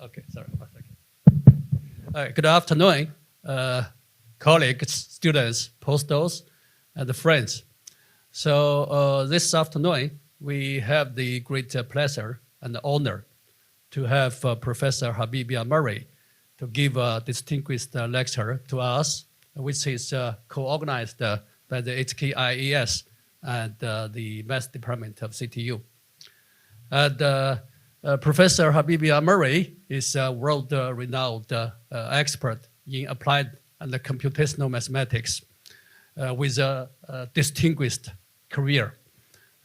Okay, sorry. All right, good afternoon, colleagues, students, postdocs, and friends. So this afternoon, we have the great pleasure and honor to have Professor Habib Ammari to give a distinguished lecture to us, which is co-organized by the HKIAS and the Math Department of CTU. And Professor Habib Ammari is a world-renowned expert in applied and computational mathematics with a distinguished career.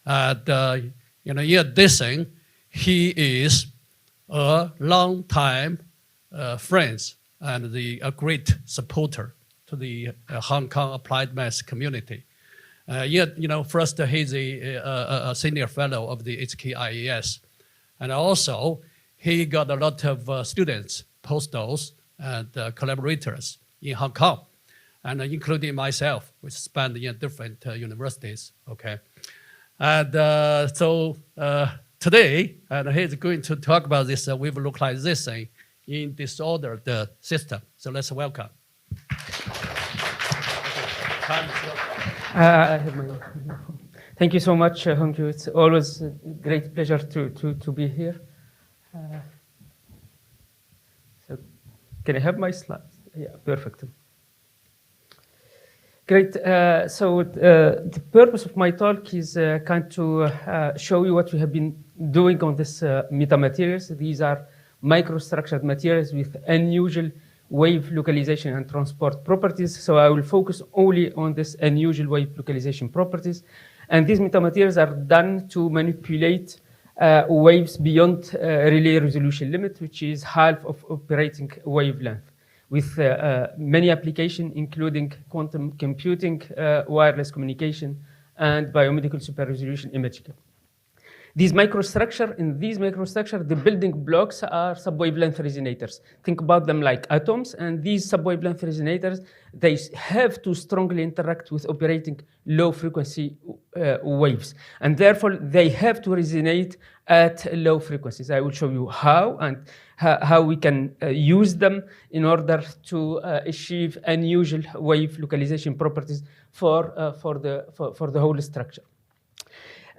And in addition, he is a long-time friend and a great supporter to the Hong Kong applied math community. First he's a senior fellow of the HKIAS. And also, he got a lot of students, postdocs, and collaborators in Hong Kong, and including myself, which spent in different universities, okay? And so today, he's going to talk about this with localization in disordered system. So let's welcome. Thank you so much, Hong Kyu. It's always a great pleasure to be here. So can I have my slides? Yeah, perfect. Great. So the purpose of my talk is kind to show you what we have been doing on this metamaterials. These are microstructured materials with unusual wave localization and transport properties. So I will focus only on this unusual wave localization properties. And these metamaterials are done to manipulate waves beyond relay resolution limit, which is half of operating wavelength, with many applications, including quantum computing, wireless communication, and biomedical super resolution imaging. In these microstructures, the building blocks are subwavelength resonators. Think about them like atoms, and these subwavelength resonators, they have to strongly interact with operating low frequency waves. And therefore, they have to resonate at low frequencies. I will show you how and how we can use them in order to achieve unusual wave localization properties for the whole structure.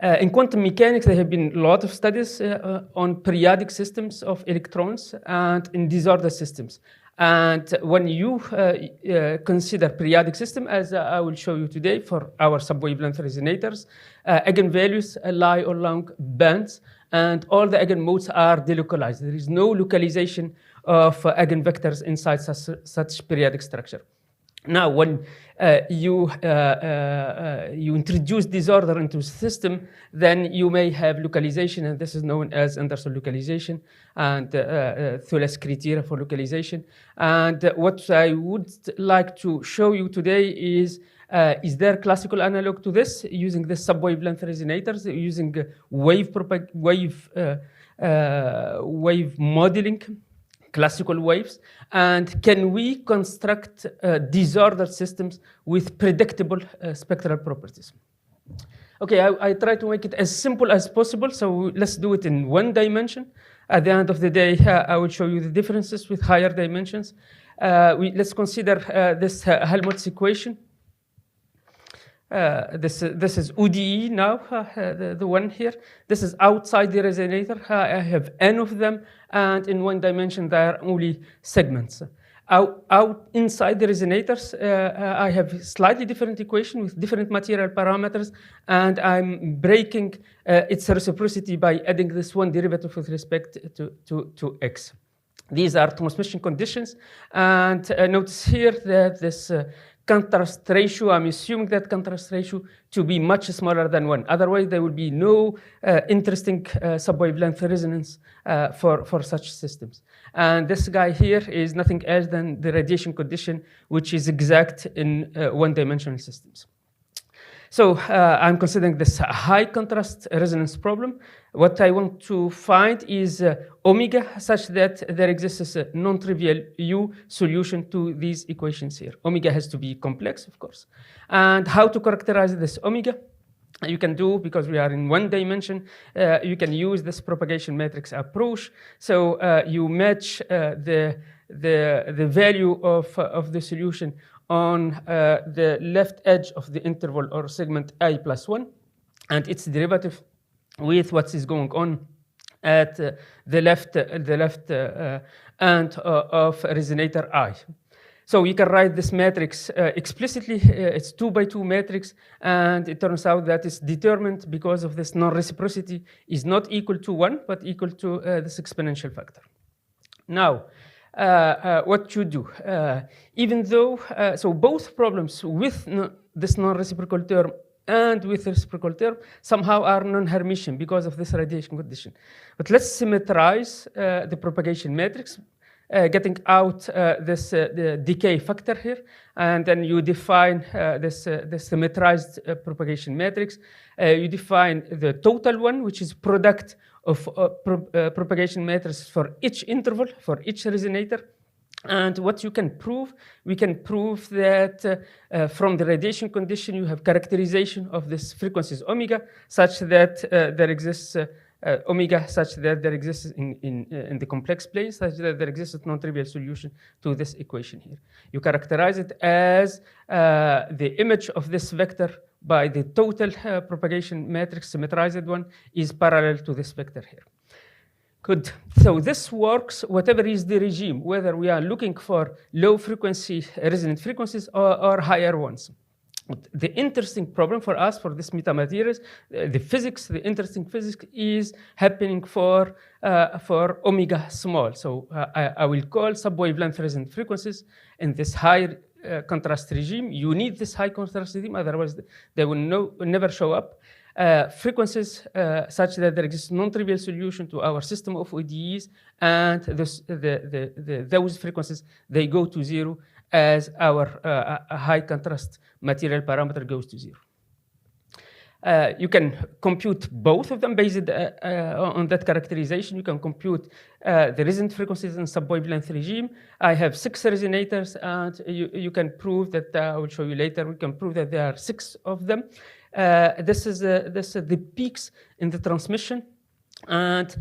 In quantum mechanics, there have been a lot of studies on periodic systems of electrons and in disordered systems. And when you consider periodic system, as I will show you today for our subwavelength resonators, eigenvalues lie along bands, and all the eigenmodes are delocalized. There is no localization of eigenvectors inside such periodic structure. Now, when you introduce disorder into the system, then you may have localization, and this is known as Anderson localization and Thouless criteria for localization. And what I would like to show you today is there classical analog to this using the subwavelength resonators, using wave modeling, classical waves, and can we construct disordered systems with predictable spectral properties? Okay, I try to make it as simple as possible, so let's do it in one dimension. At the end of the day, I will show you the differences with higher dimensions. Let's consider this Helmholtz equation. This is ODE now, the one here. This is outside the resonator. I have n of them, and in one dimension there are only segments. Out inside the resonators, I have slightly different equation with different material parameters, and I'm breaking its reciprocity by adding this one derivative with respect to x. These are transmission conditions, and notice here that this contrast ratio, I'm assuming that contrast ratio to be much smaller than 1. Otherwise, there will be no interesting subwavelength resonance for such systems. And this guy here is nothing else than the radiation condition, which is exact in one-dimensional systems. So I'm considering this high contrast resonance problem. What I want to find is omega such that there exists a non-trivial U solution to these equations here. Omega has to be complex, of course. And how to characterize this omega? you can do, because we are in one dimension, you can use this propagation matrix approach. So you match the value of the solution on the left edge of the interval or segment I plus 1, and its derivative with what is going on at the left end of resonator I. So you can write this matrix explicitly. It's 2 by 2 matrix, and it turns out that it's determined because of this non-reciprocity is not equal to 1, but equal to this exponential factor. Now, what you do, even though, so both problems with this non-reciprocal term and with the reciprocal term somehow are non-Hermitian because of this radiation condition. But let's symmetrize the propagation matrix, getting out the decay factor here, and then you define this symmetrized propagation matrix. You define the total one, which is product of propagation matrices for each interval, for each resonator. And what you can prove, we can prove that from the radiation condition, you have characterization of this frequencies omega, such that there exists omega, such that there exists in the complex plane, such that there exists a non-trivial solution to this equation here. You characterize it as the image of this vector by the total propagation matrix, symmetrized one, is parallel to this vector here. Good. So this works whatever is the regime, whether we are looking for low frequency resonant frequencies or higher ones. The interesting problem for us for this metamaterials, the interesting physics is happening for omega small. So I will call subwavelength resonant frequencies in this high contrast regime. You need this high contrast regime, otherwise they will never show up. Frequencies such that there exists non-trivial solution to our system of ODEs, and those frequencies, they go to 0 as our high contrast material parameter goes to 0. You can compute both of them based on that characterization. You can compute the resonant frequencies in subwavelength regime. I have 6 resonators, and you can prove that, I will show you later, we can prove that there are 6 of them. This is the peaks in the transmission, and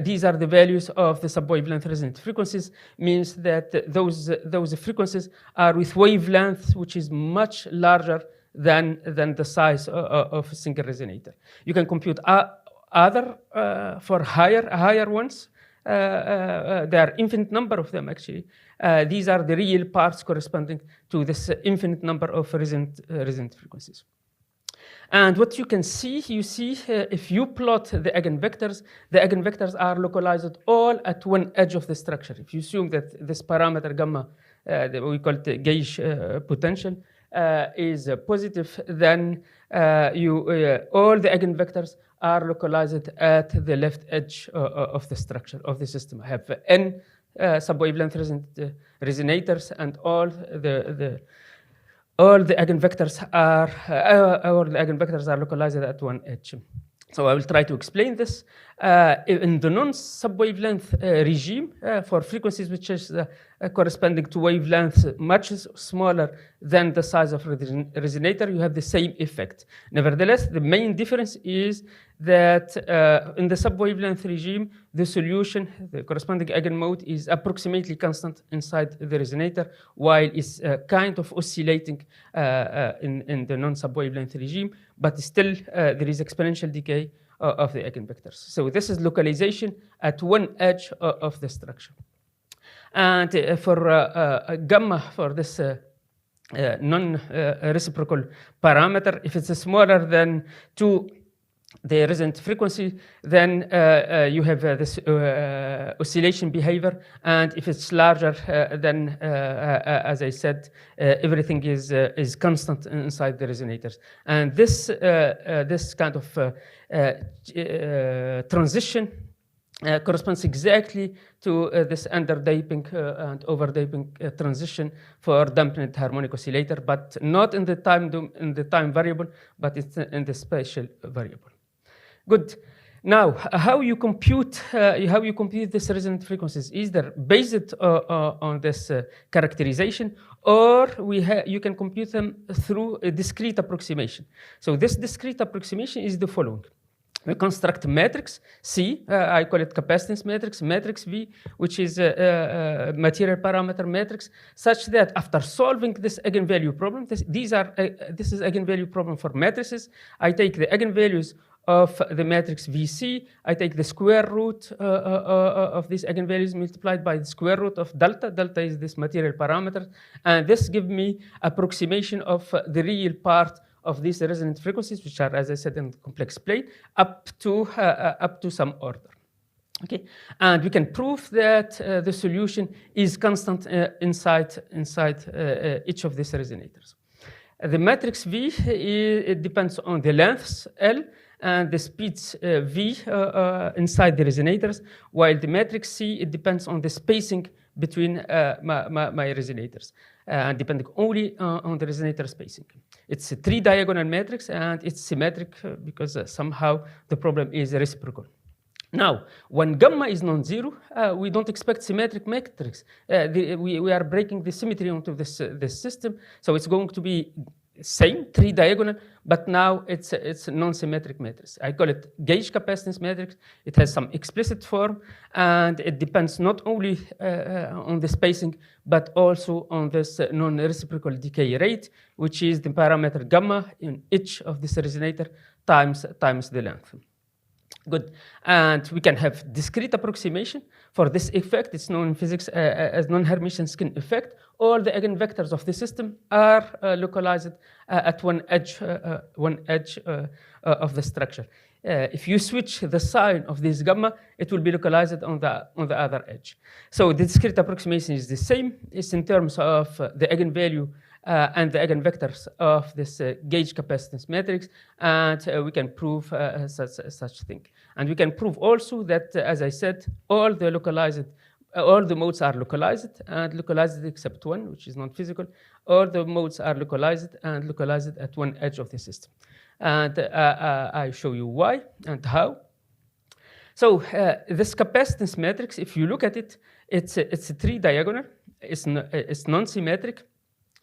these are the values of the subwavelength resonant frequencies, means that those frequencies are with wavelength which is much larger than the size of a single resonator. You can compute other for higher ones. There are infinite number of them actually. These are the real parts corresponding to this infinite number of resonant frequencies. And what you can see, if you plot the eigenvectors are localized all at one edge of the structure. If you assume that this parameter gamma, that we call it gauge potential, is positive, then all the eigenvectors are localized at the left edge of the structure of the system. I have n subwavelength resonators, and all the eigenvectors are localized at one edge. So I will try to explain this. In the non-subwavelength regime, for frequencies which is corresponding to wavelengths much smaller than the size of the resonator, you have the same effect. Nevertheless, the main difference is that in the subwavelength regime, the solution, the corresponding eigenmode, is approximately constant inside the resonator, while it's kind of oscillating in the non-subwavelength regime, but still there is exponential decay of the eigenvectors. So this is localization at one edge of the structure. And for gamma, for this non-reciprocal parameter, if it's smaller than 2, the resonant frequency, then you have this oscillation behavior. And if it's larger, then, as I said, everything is constant inside the resonators. And this kind of transition corresponds exactly to this underdamping and overdamping transition for dampened harmonic oscillator, but not in the time variable, but it's in the spatial variable. Good. Now, how you compute this resonant frequencies? Either based on this characterization, or you can compute them through a discrete approximation. So this discrete approximation is the following. We construct matrix C, I call it capacitance matrix V, which is a material parameter matrix, such that after solving this eigenvalue problem, this is eigenvalue problem for matrices. I take the eigenvalues of the matrix VC, I take the square root of these eigenvalues multiplied by the square root of delta. Delta is this material parameter, and this gives me approximation of the real part of these resonant frequencies, which are, as I said, in the complex plane, up to some order. Okay, and we can prove that the solution is constant inside each of these resonators. The matrix V, it depends on the lengths L and the speeds V inside the resonators, while the matrix C, it depends on the spacing between my resonators, and depending only on the resonator spacing. It's a 3-diagonal matrix, and it's symmetric because somehow the problem is reciprocal. Now, when gamma is non-zero, we don't expect symmetric matrix. We are breaking the symmetry onto this system, so it's going to be same 3-diagonal, but now it's a non-symmetric matrix. I call it gauge capacitance matrix. It has some explicit form, and it depends not only on the spacing, but also on this non-reciprocal decay rate, which is the parameter gamma in each of this resonator times the length. Good, and we can have discrete approximation for this effect. It's known in physics as non-Hermitian skin effect. All the eigenvectors of the system are localized at one edge of the structure. If you switch the sign of this gamma, it will be localized on the other edge. So the discrete approximation is the same. It's in terms of the eigenvalue and the eigenvectors of this gauge capacitance matrix, and we can prove such thing. And we can prove also that, as I said, all the modes are localized, and localized except one, which is non-physical. All the modes are localized and localized at one edge of the system. And I show you why and how. So this capacitance matrix, if you look at it, it's a 3-diagonal. It's non-symmetric.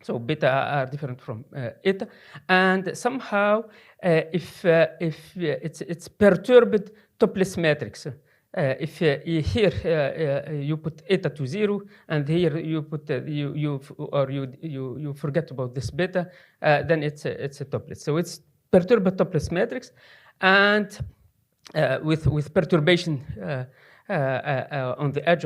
So beta are different from eta, and somehow if it's perturbed topless matrix. If here you put eta to 0, and here you put you forget about this beta, then it's a toplet. So it's perturbed topless matrix, and with perturbation on the edge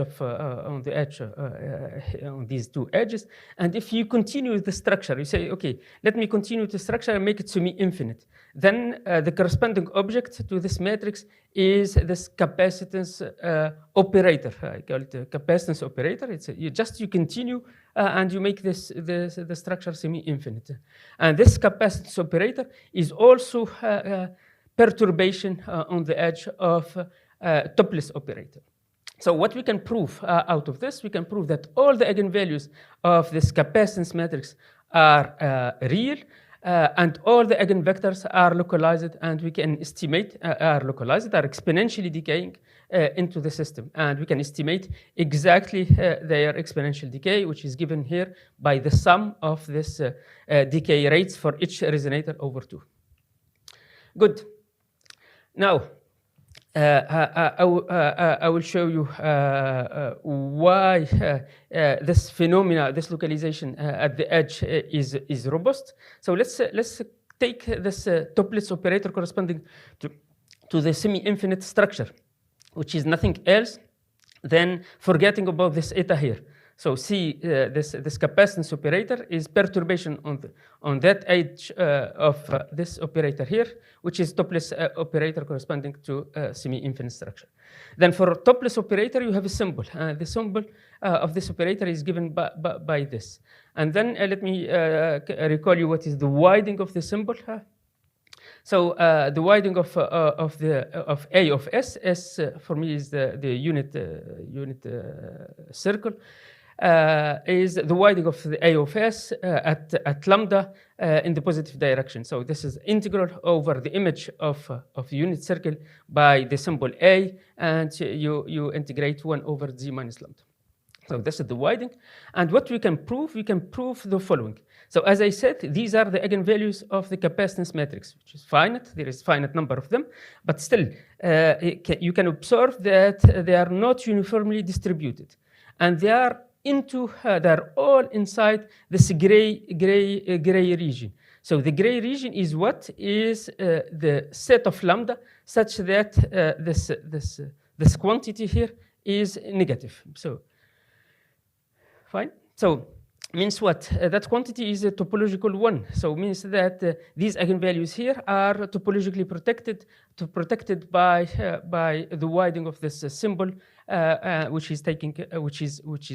on these two edges. And if you continue the structure, you say, okay, let me continue the structure and make it semi-infinite. Then the corresponding object to this matrix is this capacitance operator. I call it a capacitance operator. It's you continue and you make the structure semi-infinite. And this capacitance operator is also perturbation on the edge of topless operator. So what we can prove out of this, we can prove that all the eigenvalues of this capacitance matrix are real, and all the eigenvectors are localized, and we can estimate are exponentially decaying into the system. And we can estimate exactly their exponential decay, which is given here by the sum of this decay rates for each resonator over 2. Good. Now, I will show you why this phenomena, this localization at the edge is robust. So let's take this topless operator corresponding to the semi-infinite structure, which is nothing else than forgetting about this eta here. So see, this capacitance operator is perturbation on that edge of this operator here, which is topless operator corresponding to semi-infinite structure. Then for topless operator, you have a symbol. The symbol of this operator is given by this. And then let me recall you what is the widening of the symbol. So the widening of A of S, S for me is the unit circle. is the widening of the A of S at lambda in the positive direction. So this is integral over the image of the unit circle by the symbol A, and you integrate 1 over z minus lambda. So this is the widening. And what we can prove the following. So as I said, these are the eigenvalues of the capacitance matrix, which is finite. There is a finite number of them, but still, you can observe that they are not uniformly distributed. And they are all inside this gray region. So the gray region is what is the set of lambda such that this quantity here is negative. So fine. So means what? That quantity is a topological one. So means that these eigenvalues here are topologically protected by the widening of this symbol, which is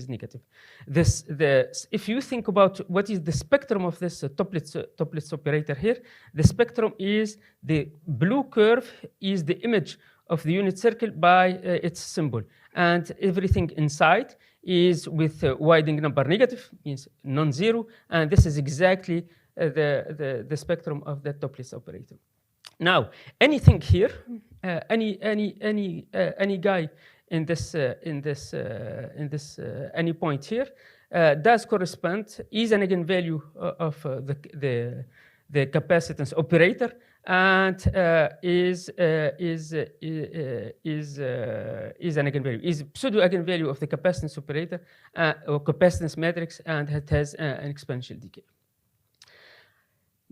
negative. If you think about what is the spectrum of this Toeplitz operator here, the spectrum is the blue curve is the image of the unit circle by its symbol, and everything inside is with widening number negative, means non-zero, and this is exactly the spectrum of the Toeplitz operator. Now, anything here, any guy in this any point here does correspond is an eigenvalue of the capacitance operator, and is an eigenvalue, is pseudo eigenvalue of the capacitance operator or capacitance matrix, and it has an exponential decay.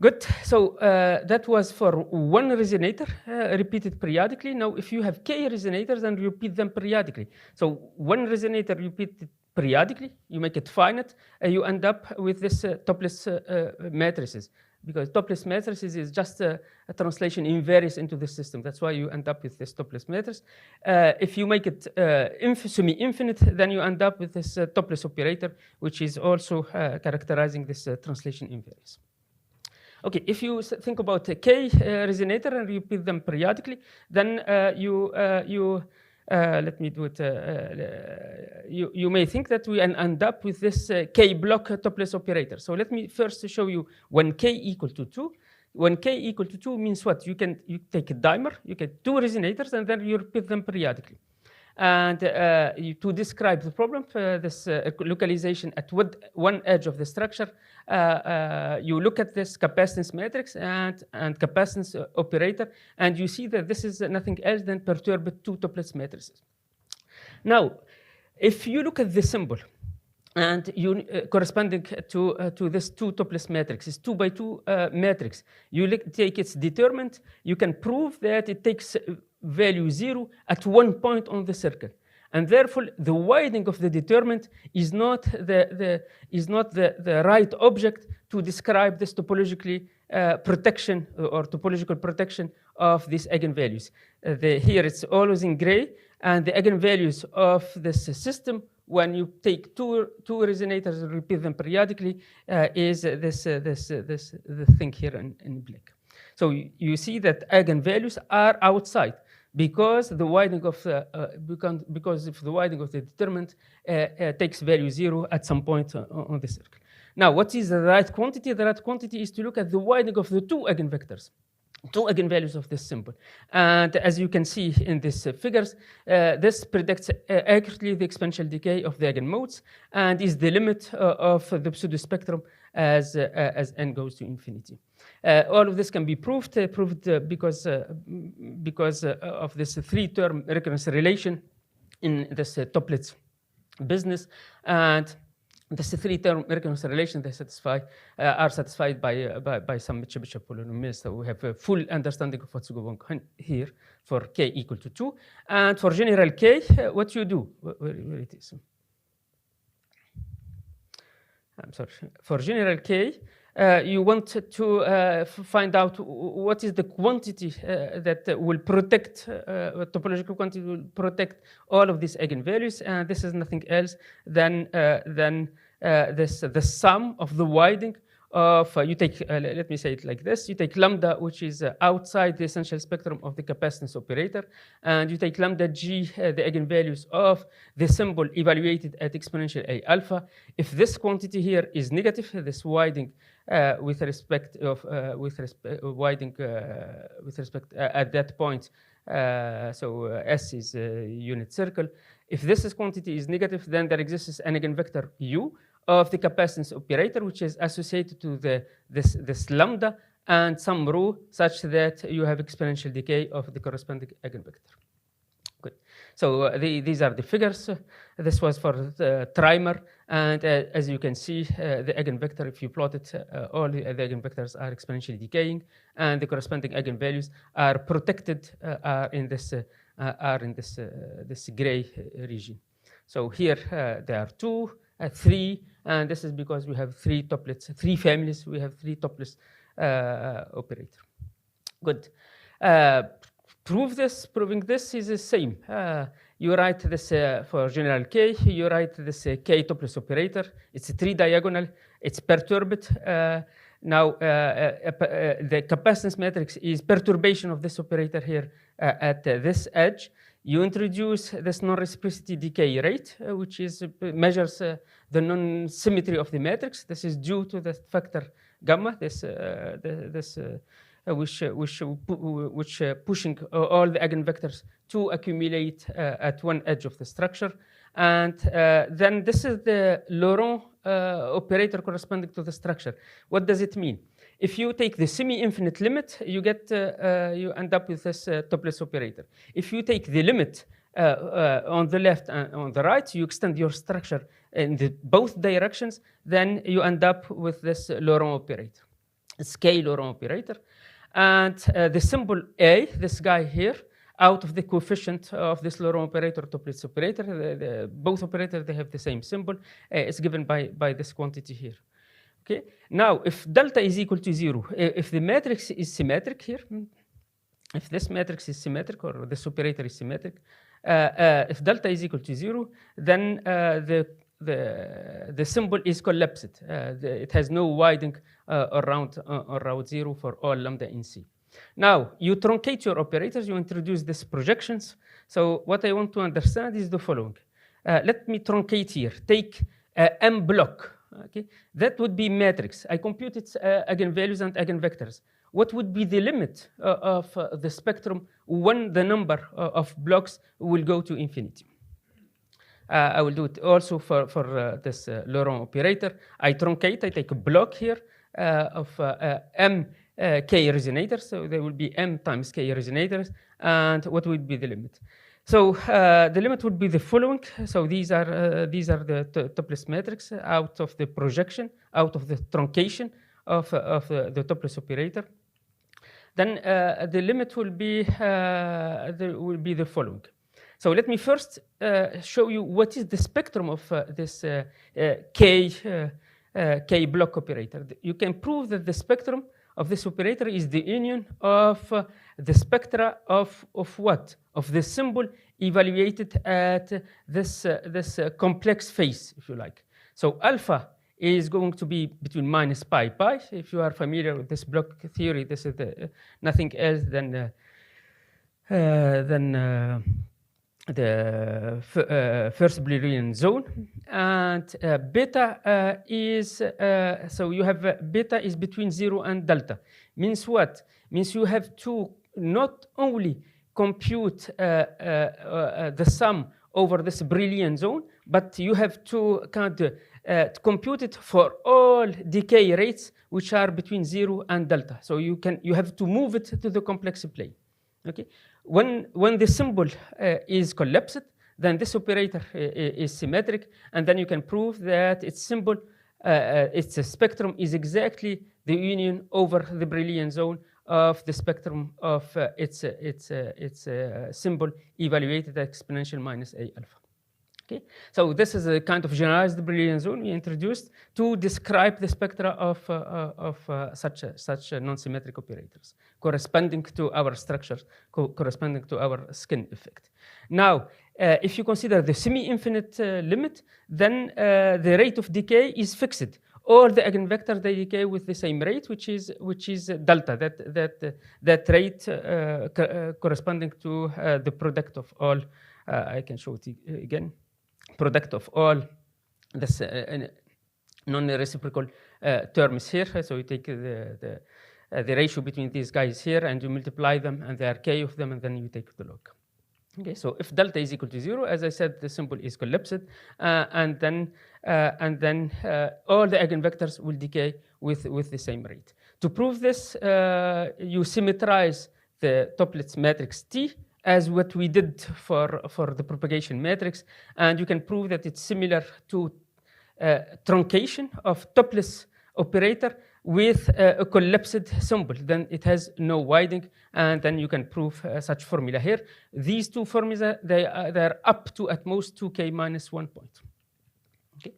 Good. So that was for one resonator repeated periodically. Now, if you have k resonators, then repeat them periodically. So one resonator repeated periodically, you make it finite, you end up with this Toeplitz matrices. Because Toeplitz matrices is just a translation invariance into the system. That's why you end up with this Toeplitz matrix. If you make it semi-infinite, then you end up with this Toeplitz operator, which is also characterizing this translation invariance. Okay, if you think about a k resonator and repeat them periodically, then let me do it. You may think that we end up with this k block Toeplitz operator. So let me first show you when k equal to 2. When k equal to 2 means what? You take a dimer, you get 2 resonators, and then you repeat them periodically. And to describe the problem, this localization at one edge of the structure, you look at this capacitance matrix and capacitance operator, and you see that this is nothing else than perturbed 2 Toeplitz matrices. Now, if you look at the symbol, and corresponding to this 2 Toeplitz matrix, is 2 by 2 matrix, you take its determinant, you can prove that it takes value 0 at one point on the circle, and therefore the widening of the determinant is not the right object to describe this topologically protection or topological protection of these eigenvalues. Here it's always in gray, and the eigenvalues of this system, when you take two resonators and repeat them periodically, is the thing here in black. So you see that eigenvalues are outside, because the widening of because if the widening of the determinant takes value 0 at some point on the circle. Now, what is the right quantity? The right quantity is to look at the widening of the 2 eigenvectors, 2 eigenvalues of this symbol. And as you can see in these figures, this predicts accurately the exponential decay of the eigenmodes, and is the limit of the pseudo-spectrum as n goes to infinity. All of this can be proved because of this 3-term recurrence relation in this Toeplitz business, and this 3-term recurrence relation are satisfied by some Chebyshev polynomials. So we have a full understanding of what's going on here for k equal to 2, and for general k, what you do? Where it is? I'm sorry. For general k, you want to find out what is the quantity that will protect, topological quantity will protect all of these eigenvalues, and this is nothing else than the sum of the widening of, you take, let me say it like this, you take lambda, which is outside the essential spectrum of the capacitance operator, and you take lambda g, the eigenvalues of the symbol evaluated at exponential A alpha. If this quantity here is negative, this widening with respect of, widening with respect at that point, so S is a unit circle. If this quantity is negative, then there exists an eigenvector U of the capacitance operator, which is associated to this lambda and some rho, such that you have exponential decay of the corresponding eigenvector. Good. So these are the figures. This was for the trimer, and as you can see, the eigenvector, if you plot it, all the eigenvectors are exponentially decaying, and the corresponding eigenvalues are protected, are in this gray region. So here there are 2, 3, and this is because we have 3 tuplets, 3 families. We have 3 tuplets operator. Good. Proving this is the same. You write this for general K, you write this K tuples operator. It's a 3-diagonal, it's perturbed. Now, the capacitance matrix is perturbation of this operator here at this edge. You introduce this non-reciprocity decay rate, which measures the non-symmetry of the matrix. This is due to the factor gamma, which pushing all the eigenvectors to accumulate at one edge of the structure. And then this is the Laurent operator corresponding to the structure. What does it mean? If you take the semi-infinite limit, you end up with this tuples operator. If you take the limit on the left and on the right, you extend your structure in both directions, then you end up with this Laurent operator. It's K Laurent operator. And the symbol A, this guy here, out of the coefficient of this Laurent operator, tuples operator, both operators, they have the same symbol. It's given by this quantity here. Okay. Now, if delta is equal to 0, if the matrix is symmetric here, if this matrix is symmetric or this operator is symmetric, if delta is equal to 0, then the symbol is collapsed. It has no widening around 0 for all lambda in C. Now, you truncate your operators, you introduce these projections. So what I want to understand is the following. Let me truncate here. Take M block. Okay, that would be matrix. I compute its eigenvalues and eigenvectors. What would be the limit of the spectrum when the number of blocks will go to infinity? I will do it also for this Laurent operator. I truncate, I take a block here of M K resonators. So there will be M times K resonators. And what would be the limit? So the limit would be the following. So these are the tuples matrix out of the projection, out of the truncation of the tuples operator. Then the limit will be the following. So let me first show you what is the spectrum of this K block operator. You can prove that the spectrum of this operator is the union of the spectra of what? Of the symbol evaluated at this complex phase, if you like. So alpha is going to be between minus pi. If you are familiar with this block theory, this is nothing else than the first Brownian zone. And beta is, so you have beta is between 0 and delta. Means what? Means you have to not only compute the sum over this Brownian zone, but you have to compute it for all decay rates which are between 0 and delta. So you have to move it to the complex plane. Okay. When the symbol is collapsed, then this operator is symmetric, and then you can prove that its symbol, its spectrum is exactly the union over the Brownian zone of the spectrum of its symbol evaluated at exponential minus A alpha. Okay, so this is a kind of generalized Brownian zone we introduced to describe the spectra of such non-symmetric operators corresponding to our structures, corresponding to our skin effect. Now, if you consider the semi-infinite limit, then the rate of decay is fixed. all the eigenvectors, they decay with the same rate, which is delta, that rate corresponding to the product of all, I can show it again, product of all this non-reciprocal terms here. So you take the ratio between these guys here, and you multiply them, and there are k of them, and then you take the log. Okay, so if delta is equal to 0, as I said, the symbol is collapsed, and then all the eigenvectors will decay with the same rate. To prove this, you symmetrize the Toeplitz matrix T as what we did for the propagation matrix, and you can prove that it's similar to truncation of Toeplitz operator with a collapsed symbol. Then it has no widening, and then you can prove such formula here. These two formulas, they're up to at most 2k minus 1 point. Okay.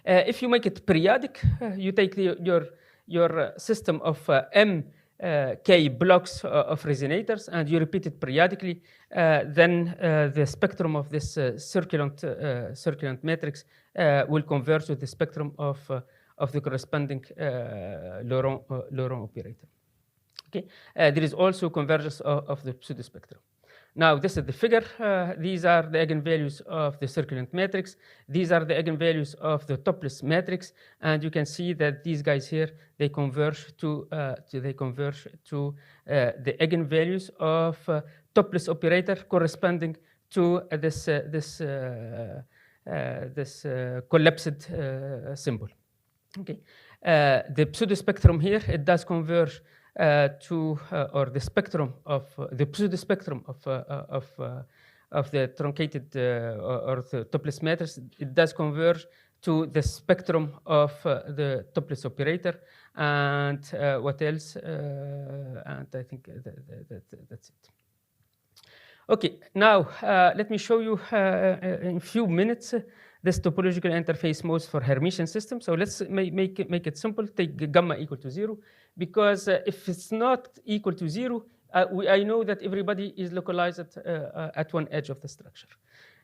If you make it periodic, you take your system of k blocks of resonators, and you repeat it periodically, then the spectrum of this circulant matrix will converge with the spectrum of the corresponding Laurent operator. Okay. There is also convergence of the pseudospectrum. Now, this is the figure. These are the eigenvalues of the circulant matrix. These are the eigenvalues of the Toeplitz matrix, and you can see that these guys here, they converge to the eigenvalues of Toeplitz operator corresponding to this collapsed symbol. Okay, the pseudospectrum here, it does converge or the spectrum of the pseudospectrum of the truncated or the Toeplitz matrix, it does converge to the spectrum of the Toeplitz operator, and what else? And I think that's it. Okay, now let me show you in a few minutes this topological interface modes for Hermitian systems. So let's make it simple. Take gamma equal to 0, because if it's not equal to 0, I know that everybody is localized at one edge of the structure.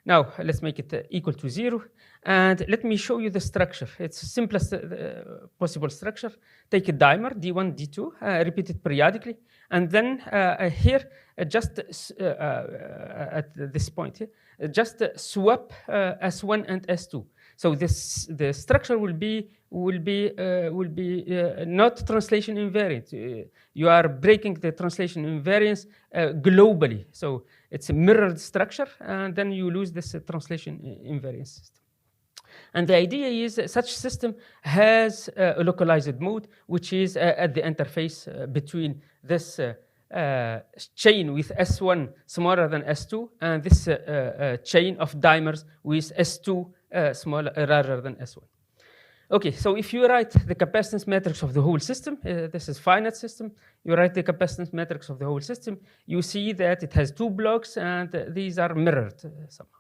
Now let's make it equal to 0, and let me show you the structure. It's the simplest possible structure. Take a dimer D1, D2, repeat it periodically, and then here just at this point here, just swap S1 and S2. So the structure will be not translation invariant. You are breaking the translation invariance globally. So it's a mirrored structure, and then you lose this translation invariance system. And the idea is such system has a localized mode, which is at the interface between this chain with S1 smaller than S2 and this chain of dimers with S2 smaller rather than S1. Okay, so if you write the capacitance matrix of the whole system, this is finite system, you write the capacitance matrix of the whole system, you see that it has two blocks, and these are mirrored somehow.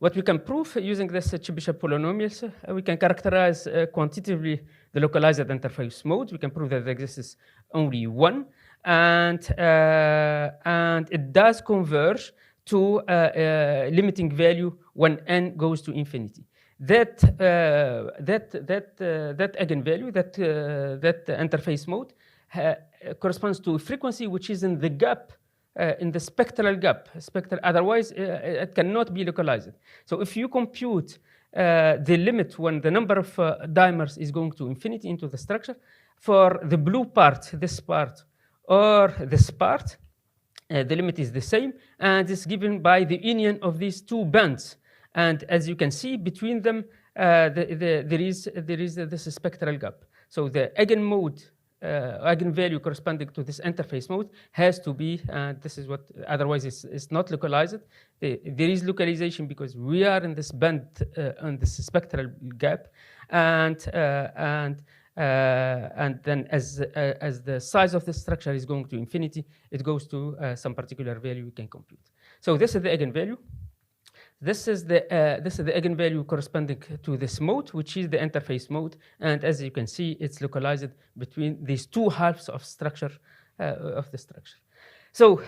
What we can prove using this Chebyshev polynomials, we can characterize quantitatively the localized interface mode. We can prove that there exists only one, and it does converge to a limiting value when n goes to infinity. That eigenvalue, that interface mode, corresponds to a frequency which is in the gap, in the spectral gap. Otherwise, it cannot be localized. So if you compute the limit when the number of dimers is going to infinity into the structure, for the blue part, this part, or this part, the limit is the same, and it's given by the union of these two bands. And as you can see, between them, there is this spectral gap. So the eigenvalue corresponding to this interface mode has to be, this is what, otherwise it's not localized. There is localization because we are in this band, on this spectral gap, and then as the size of the structure is going to infinity, it goes to some particular value we can compute. So this is the eigenvalue. This is the eigenvalue corresponding to this mode, which is the interface mode. And as you can see, it's localized between these two halves of structure of the structure. So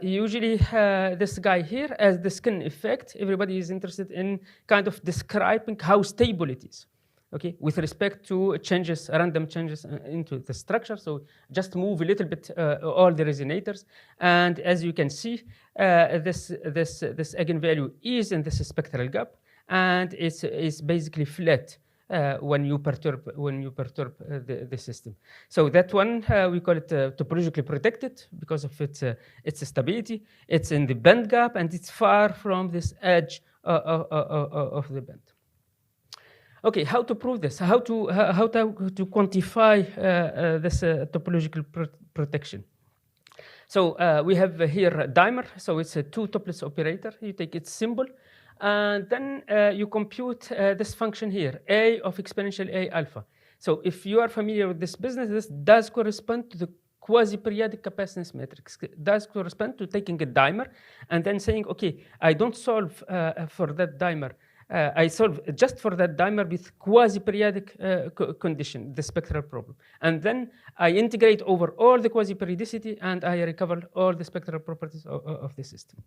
usually this guy here, as the skin effect, everybody is interested in kind of describing how stable it is. okay, with respect to changes, random changes into the structure. So just move a little bit all the resonators. And as you can see, this eigenvalue is in this spectral gap, and it's basically flat when you perturb the system. So that one we call it topologically protected because of its stability. It's in the band gap, and it's far from this edge of the band. Okay, how to prove this? How to quantify this topological protection? So we have here a dimer. So it's a two tuples operator. You take its symbol, and then you compute this function here, a of exponential a alpha. So if you are familiar with this business, this does correspond to the quasi-periodic capacitance matrix. It does correspond to taking a dimer and then saying, okay, I don't solve for that dimer. I solve just for that dimer with quasi-periodic condition, the spectral problem. And then I integrate over all the quasi-periodicity, and I recover all the spectral properties of the system.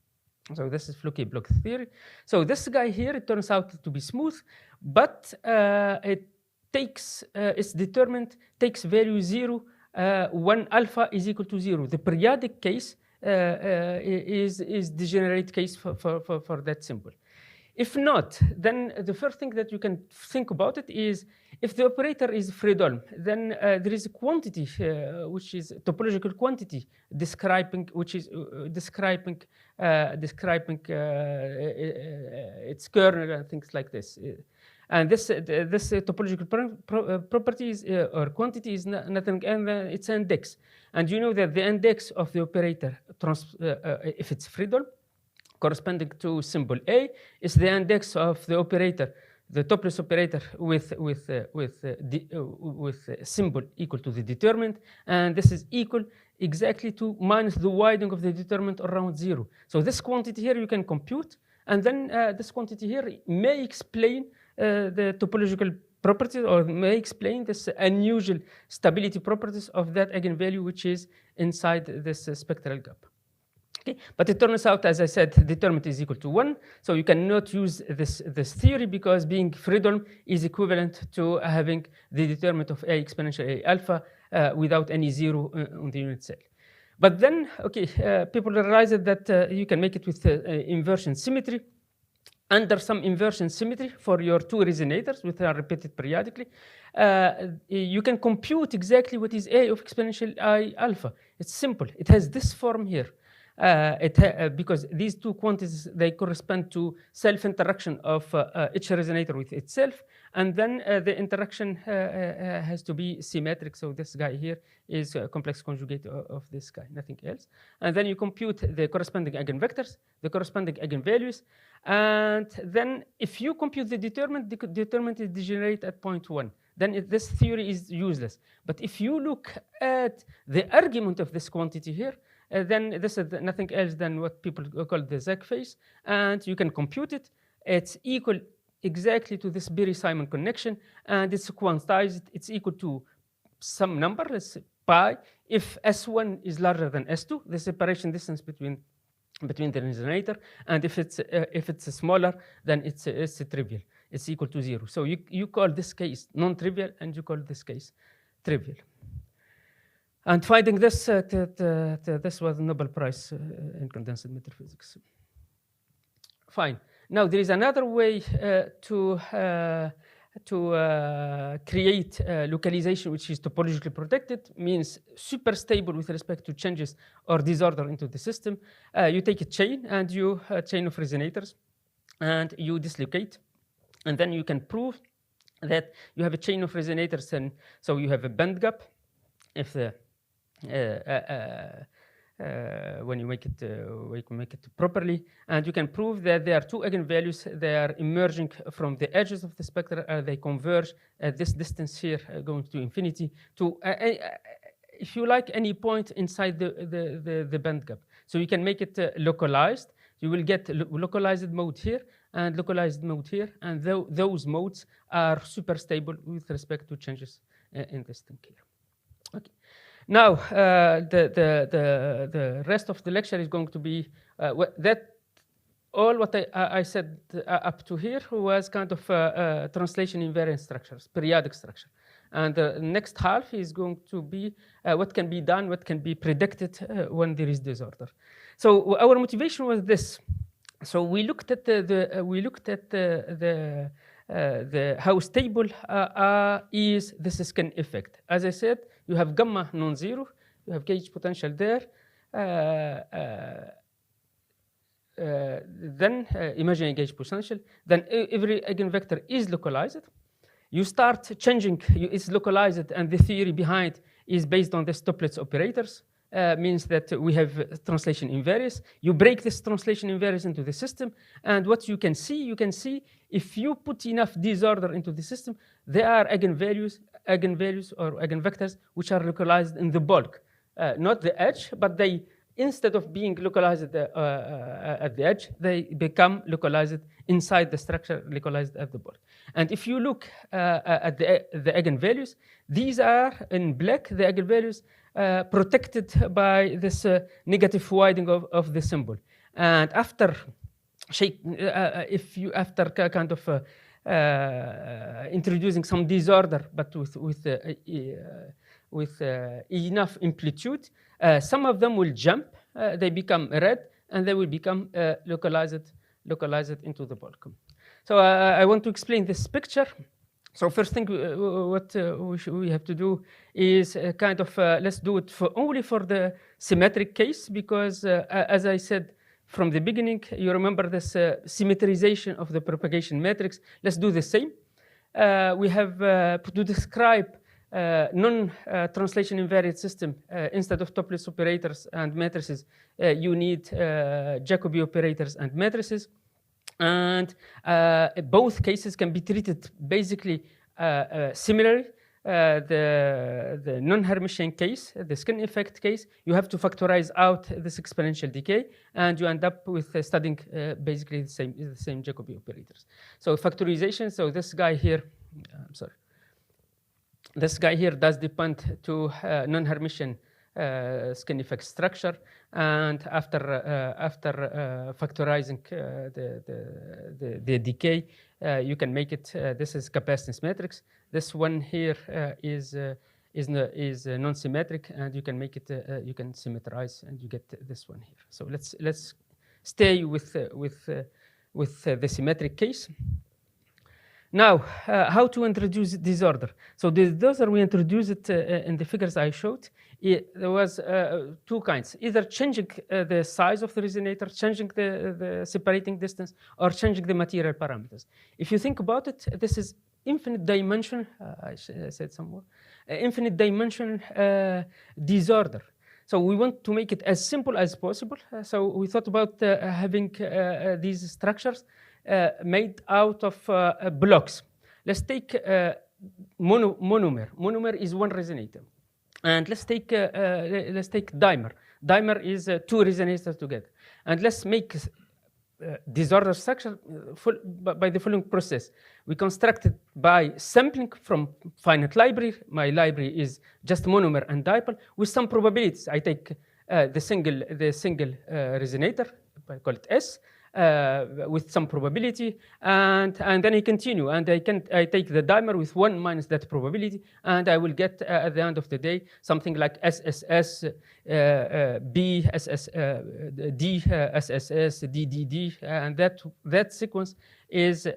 So this is Fluke block theory. So this guy here, it turns out to be smooth, but it takes, it's determined, takes value 0 when alpha is equal to 0. The periodic case is degenerate case for that symbol. If not, then the first thing that you can think about it is if the operator is Fredholm, then there is a quantity which is topological quantity describing describing its kernel and things like this. And this topological properties or quantity is nothing, and it's index. And you know that the index of the operator, if it's Fredholm, corresponding to symbol A, is the index of the operator, the topless operator with symbol equal to the determinant, and this is equal exactly to minus the widening of the determinant around 0. So this quantity here you can compute, and then this quantity here may explain the topological properties, or may explain this unusual stability properties of that eigenvalue which is inside this spectral gap. Okay. But it turns out, as I said, the determinant is equal to 1. So you cannot use this theory because being Fredholm is equivalent to having the determinant of a exponential a alpha without any 0 on the unit cell. But then, okay, people realized that you can make it with inversion symmetry. Under some inversion symmetry for your two resonators, which are repeated periodically, you can compute exactly what is a of exponential I alpha. It's simple. It has this form here. Because these two quantities, they correspond to self-interaction of each resonator with itself, and then the interaction has to be symmetric. So this guy here is a complex conjugate of this guy, nothing else. And then you compute the corresponding eigenvectors, the corresponding eigenvalues, and then if you compute the determinant is degenerate at 0.1. Then this theory is useless. But if you look at the argument of this quantity here, then this is nothing else than what people call the Zag phase, and you can compute it. It's equal exactly to this Beery-Simon connection, and it's quantized. It's equal to some number, let's say pi. If S1 is larger than S2, the separation distance between the resonator, and if it's smaller, then it's trivial. It's equal to 0. So you call this case non-trivial, and you call this case trivial. And finding this, this was a Nobel Prize in condensed matter physics. Fine. Now there is another way to create localization which is topologically protected, means super stable with respect to changes or disorder into the system. You take a chain, and you chain of resonators, and you dislocate, and then you can prove that you have a chain of resonators, and so you have a band gap. If the when you make it properly, and you can prove that there are two eigenvalues. They are emerging from the edges of the spectrum. They converge at this distance here, going to infinity, to if you like, any point inside the band gap. So you can make it localized. You will get localized mode here and localized mode here, and those modes are super stable with respect to changes in this thing here. Okay. Now, the rest of the lecture is going to be that all what I said up to here was kind of translation invariant structures, periodic structure. And the next half is going to be what can be done, what can be predicted when there is disorder. So our motivation was this. So we looked at how stable is the skin effect. As I said, you have gamma non-zero, you have gauge potential there. Then imaginary gauge potential. Then every eigenvector is localized. You start changing, it's localized, and the theory behind is based on the Toeplitz operators. Means that we have translation invariance. You break this translation invariance into the system, and what you can see if you put enough disorder into the system, there are eigenvalues or eigenvectors which are localized in the bulk, not the edge, but they, instead of being localized at the edge, they become localized inside the structure, localized at the bulk. And if you look at the eigenvalues, these are in black, the eigenvalues protected by this negative widening of the symbol. And after kind of introducing some disorder, but with enough amplitude, some of them will jump, they become red, and they will become localized into the bulk. So I want to explain this picture. So first thing what we have to do is kind of, let's do it only for the symmetric case, because as I said from the beginning, you remember this symmetrization of the propagation matrix. Let's do the same. We have to describe non-translation invariant system. Instead of Toeplitz operators and matrices, you need Jacobi operators and matrices. And both cases can be treated basically similarly. The non-Hermitian case, the skin effect case, you have to factorize out this exponential decay, and you end up with studying basically the same Jacobi operators. So factorization, so this guy here, I'm sorry. This guy here does depend to non-Hermitian skin effect structure, and after factorizing the decay, you can make it. This is capacitance matrix. This one here is non-symmetric, and you can make it. You can symmetrize, and you get this one here. So let's stay with the symmetric case. Now, how to introduce disorder? So the disorder, we introduced it in the figures I showed. There was two kinds, either changing the size of the resonator, changing the separating distance, or changing the material parameters. If you think about it, this is infinite dimension, I said some more, infinite dimension disorder. So we want to make it as simple as possible. So we thought about having these structures made out of blocks. Let's take monomer. Monomer is one resonator. And let's take dimer. Dimer is two resonators together. And let's make disorder structure by the following process. We construct it by sampling from finite library. My library is just monomer and dipole with some probabilities. I take the single resonator, I call it S, with some probability, and then I continue, and I take the dimer with 1 minus that probability, and I will get at the end of the day something like SSS, B, SS, D, SSS, DDD, and that sequence is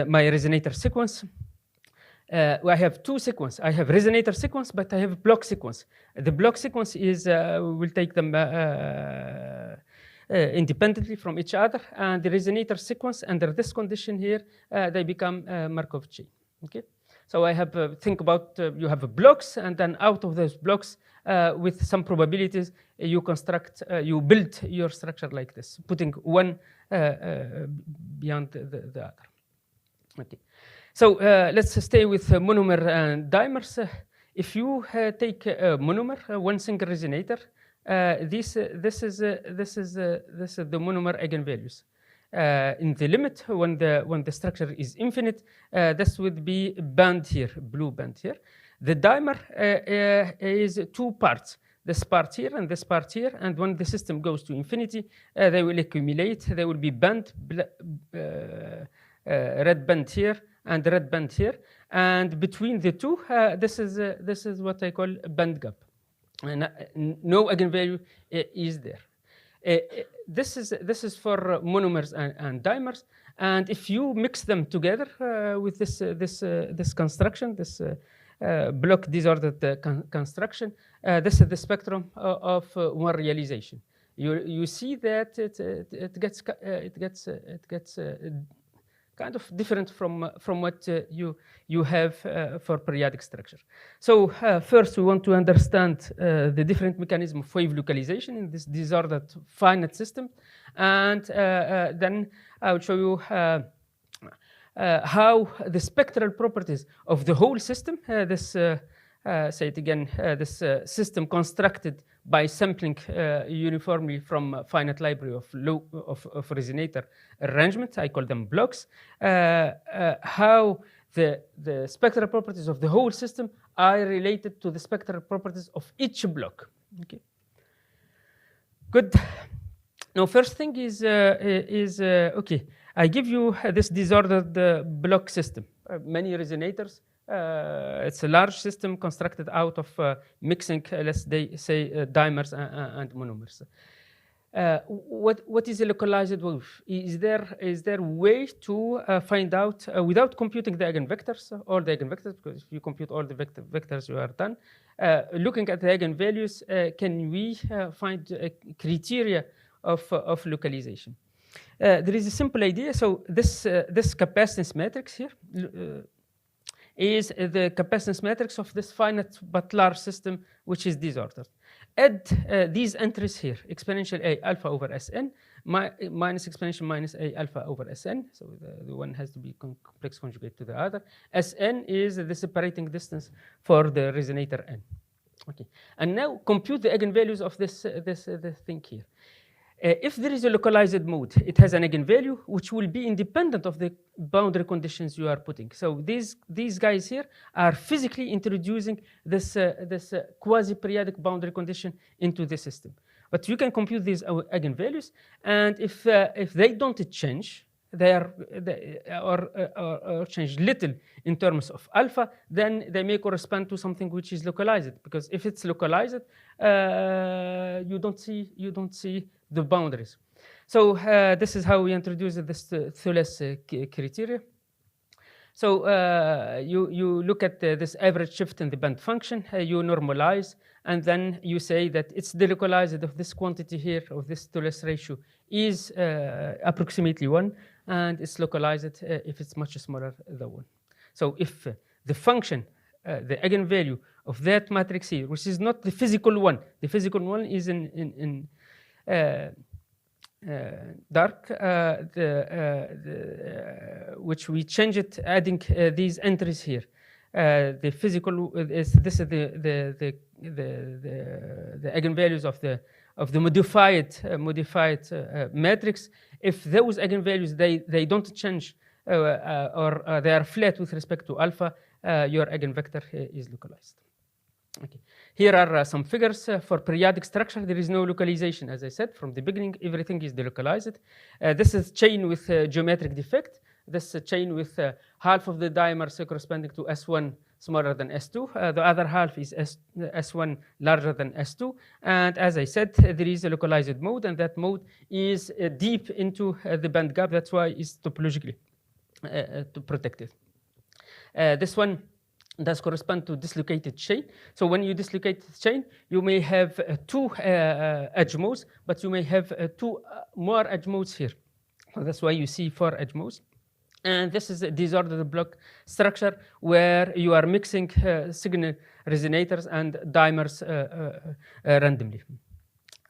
my resonator sequence. I have two sequences. I have resonator sequence, but I have block sequence. The block sequence is, we'll take them independently from each other, and the resonator sequence under this condition here, they become Markov chain. Okay, so I have think about you have blocks, and then out of those blocks, with some probabilities, you construct, you build your structure like this, putting one beyond the other. Okay, so let's stay with monomer and dimers. If you take a monomer, one single resonator, this is the monomer eigenvalues. In the limit, when the structure is infinite, this would be band here, blue band here. The dimer is two parts. this part here and this part here, and when the system goes to infinity, they will accumulate. They will be bent, red band here and red band here, and between the two, this is what I call a band gap, and no eigenvalue is there. This is for monomers and dimers, and if you mix them together with this construction, this block disordered construction, this is the spectrum of one realization. You see that it gets kind of different from what you have for periodic structure. So first we want to understand the different mechanism of wave localization in this disordered finite system, and then I will show you how the spectral properties of the whole system, say it again, this system constructed by sampling uniformly from a finite library of resonator arrangement, I call them blocks, how the spectral properties of the whole system are related to the spectral properties of each block. Okay. Good. Now, first thing is okay, I give you this disordered block system, many resonators. It's a large system constructed out of mixing, let's say, dimers and monomers. What is a localized wave? Is there a way to find out without computing the eigenvectors, all the eigenvectors? Because if you compute all the vectors, you are done. Looking at the eigenvalues, can we find criteria of localization? There is a simple idea. So this capacitance matrix here is the capacitance matrix of this finite but large system, which is disordered. Add these entries here, exponential A alpha over Sn minus exponential minus A alpha over Sn. So the one has to be complex conjugate to the other. Sn is the separating distance for the resonator n. Okay, and now compute the eigenvalues of this thing here. If there is a localized mode, it has an eigenvalue which will be independent of the boundary conditions you are putting. So these guys here are physically introducing this quasi-periodic boundary condition into the system. But you can compute these eigenvalues, and if they don't change, or change little in terms of alpha, then they may correspond to something which is localized. Because if it's localized, you don't see the boundaries. So this is how we introduce this Thouless criteria. So you look at this average shift in the band function, you normalize, and then you say that it's delocalized of this quantity here, of this Thouless ratio, is approximately 1, and it's localized if it's much smaller than 1. So if the function, the eigenvalue of that matrix here, which is not the physical one is in dark, which we change it, adding these entries here. The physical is this is the eigenvalues of the modified matrix. If those eigenvalues they don't change or they are flat with respect to alpha, your eigenvector is localized. Okay. Here are some figures for periodic structure. There is no localization, as I said from the beginning. Everything is delocalized. This is chain with geometric defect. This chain with half of the dimers corresponding to S1 smaller than S2. The other half is S1 larger than S2. And as I said, there is a localized mode, and that mode is deep into the band gap. That's why it's topologically protected. This one does correspond to dislocated chain. So when you dislocate the chain, you may have two edge modes, but you may have two more edge modes here. So that's why you see 4 edge modes. And this is a disordered block structure where you are mixing signal resonators and dimers randomly.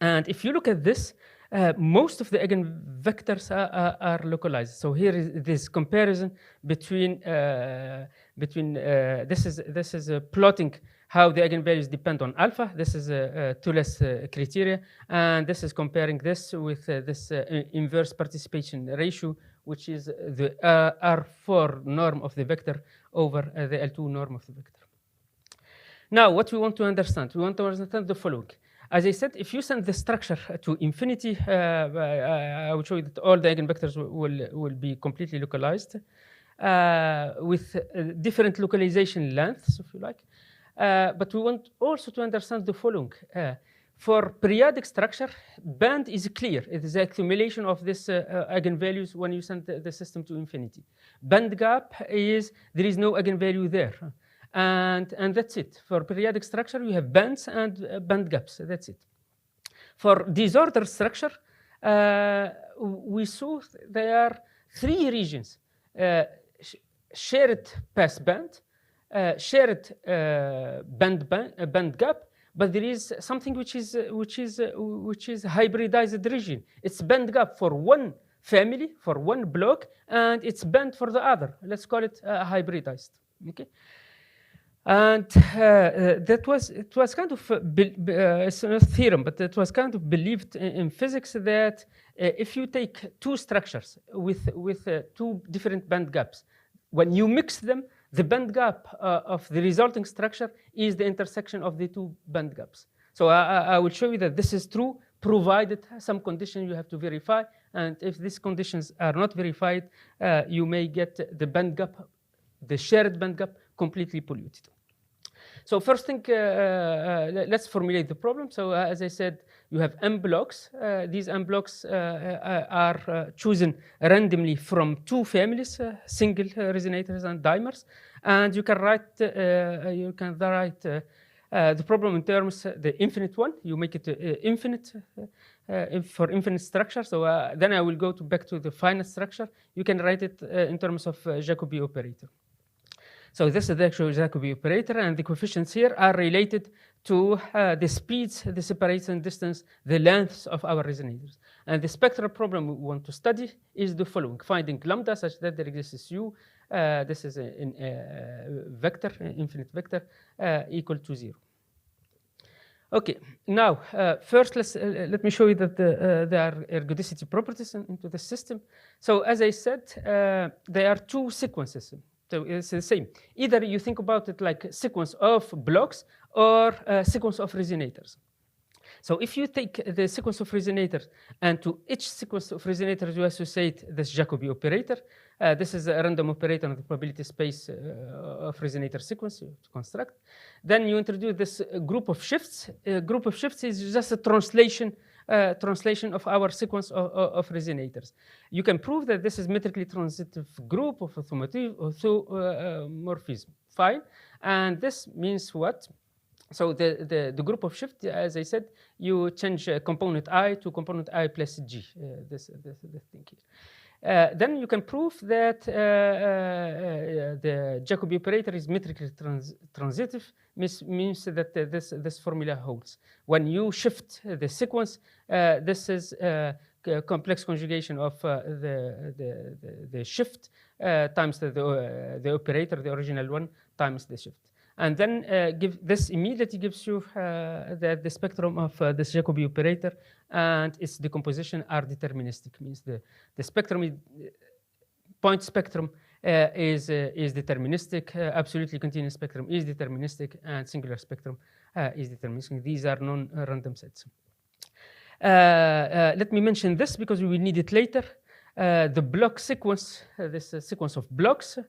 And if you look at this, most of the eigenvectors are localized. So here is this comparison between this is plotting how the eigenvalues depend on alpha. This is a Thouless criteria, and this is comparing this with this inverse participation ratio, which is the R4 norm of the vector over the L2 norm of the vector. Now, what we want to understand the following. as I said, if you send the structure to infinity, I will show you that all the eigenvectors will be completely localized with different localization lengths, if you like. But we want also to understand the following. For periodic structure, band is clear. It is the accumulation of these eigenvalues when you send the system to infinity. Band gap is there is no eigenvalue there. And that's it. For periodic structure, you have bands and band gaps. That's it. For disordered structure, we saw there are three regions. Shared passband, shared band gap, but there is something which is hybridized region. It's band gap for one family, for one block, and it's band for the other. Let's call it hybridized. Okay. And it was kind of it's not a theorem, but it was kind of believed in physics that if you take two structures with two different band gaps, when you mix them, the band gap of the resulting structure is the intersection of the two band gaps. So I will show you that this is true, provided some condition you have to verify. And if these conditions are not verified, you may get the band gap, the shared band gap, completely polluted. So first thing, let's formulate the problem. So as I said, you have M blocks. These M blocks are chosen randomly from two families, single resonators and dimers. And you can write the problem in terms the infinite one. You make it infinite for infinite structure. So then I will go back to the finite structure. You can write it in terms of Jacobi operator. So this is the actual Jacobi operator, and the coefficients here are related to the speeds, the separation distance, the lengths of our resonators. And the spectral problem we want to study is the following: finding lambda such that there exists U. This is a vector, infinite vector, equal to 0. Okay, now first let me show you that there are ergodicity properties into the system. So as I said, there are two sequences. So it's the same. Either you think about it like a sequence of blocks or a sequence of resonators. So if you take the sequence of resonators and to each sequence of resonators you associate this Jacobi operator, this is a random operator on the probability space of resonator sequence to construct. Then you introduce this group of shifts. A group of shifts is just a translation of our sequence of resonators. You can prove that this is metrically transitive group of automorphism. Fine. And this means what? So the group of shift, as I said, you change component I to component I plus G, this thing here. Then you can prove that the Jacobi operator is metrically transitive, means that this formula holds. When you shift the sequence, this is a complex conjugation of the shift times the operator, the original one, times the shift. And then this immediately gives you the spectrum of this Jacobi operator, and its decomposition are deterministic. Means the spectrum, point spectrum is deterministic, absolutely continuous spectrum is deterministic, and singular spectrum is deterministic. These are non-random sets. Let me mention this because we will need it later. The block sequence, this sequence of blocks,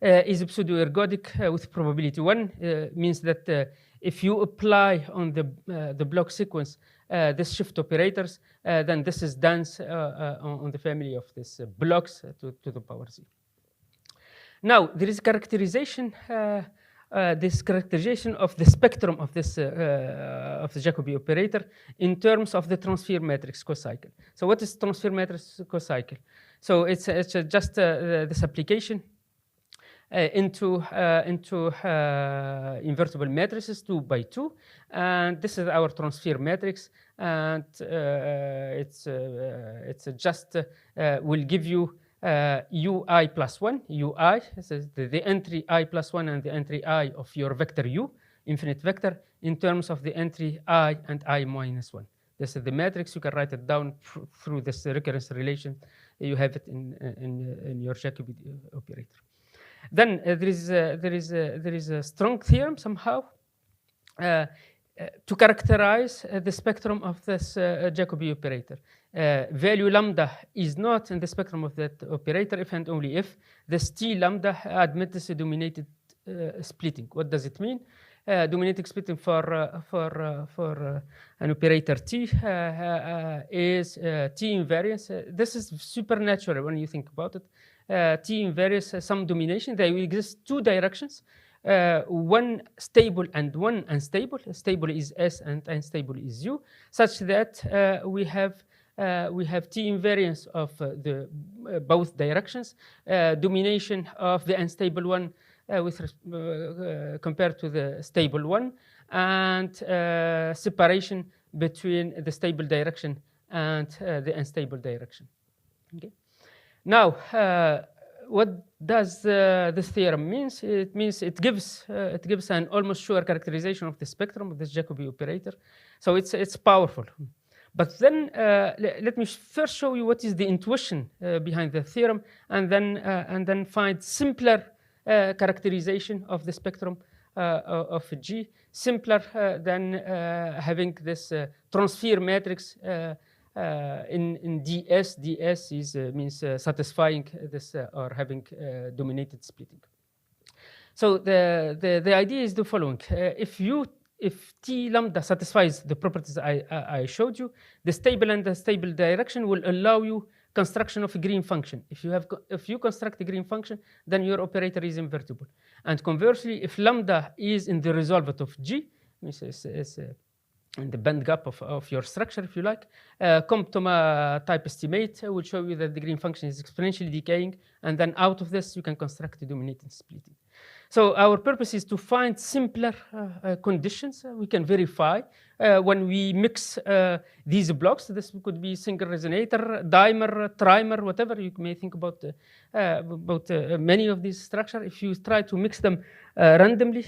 is pseudo-ergodic with probability 1, means that if you apply on the block sequence this shift operators, then this is dense on the family of these blocks to the power Z. Now, there is characterization, this characterization of the spectrum of this of the Jacobi operator in terms of the transfer matrix cocycle. So what is transfer matrix cocycle? So it's just this application into invertible matrices 2 by 2, and this is our transfer matrix, and it's just will give you ui plus 1, ui, so the entry I plus 1 and the entry I of your vector u, infinite vector, in terms of the entry I and I minus 1. This is the matrix. You can write it down through this recurrence relation. You have it in your Jacobi operator. Then there is a strong theorem somehow. to characterize the spectrum of this Jacobi operator. Value lambda is not in the spectrum of that operator if and only if this T lambda admits a dominated splitting. What does it mean? Dominating splitting for an operator T is T invariance. This is supernatural when you think about it. T invariance some domination. There will exist two directions. One stable and one unstable. Stable is S and unstable is U, such that we have T invariance of the both directions. Domination of the unstable one compared to the stable one, and separation between the stable direction and the unstable direction. Okay. Now, what does this theorem means? It means it gives an almost sure characterization of the spectrum of this Jacobi operator. So it's powerful. But then let me first show you what is the intuition behind the theorem, and then find simpler characterization of the spectrum of G, simpler than having this transfer matrix in DS. DS is means satisfying this or having dominated splitting. So the idea is the following: if T lambda satisfies the properties I showed you, the stable and the stable direction will allow you construction of a green function. If you construct a green function, then your operator is invertible. And conversely, if lambda is in the resolvent of G, means is in the band gap of your structure, if you like, Comptoma type estimate will show you that the green function is exponentially decaying, and then out of this you can construct a dominated splitting. So our purpose is to find simpler conditions we can verify when we mix these blocks. This could be single resonator, dimer, trimer, whatever you may think about many of these structures. If you try to mix them randomly,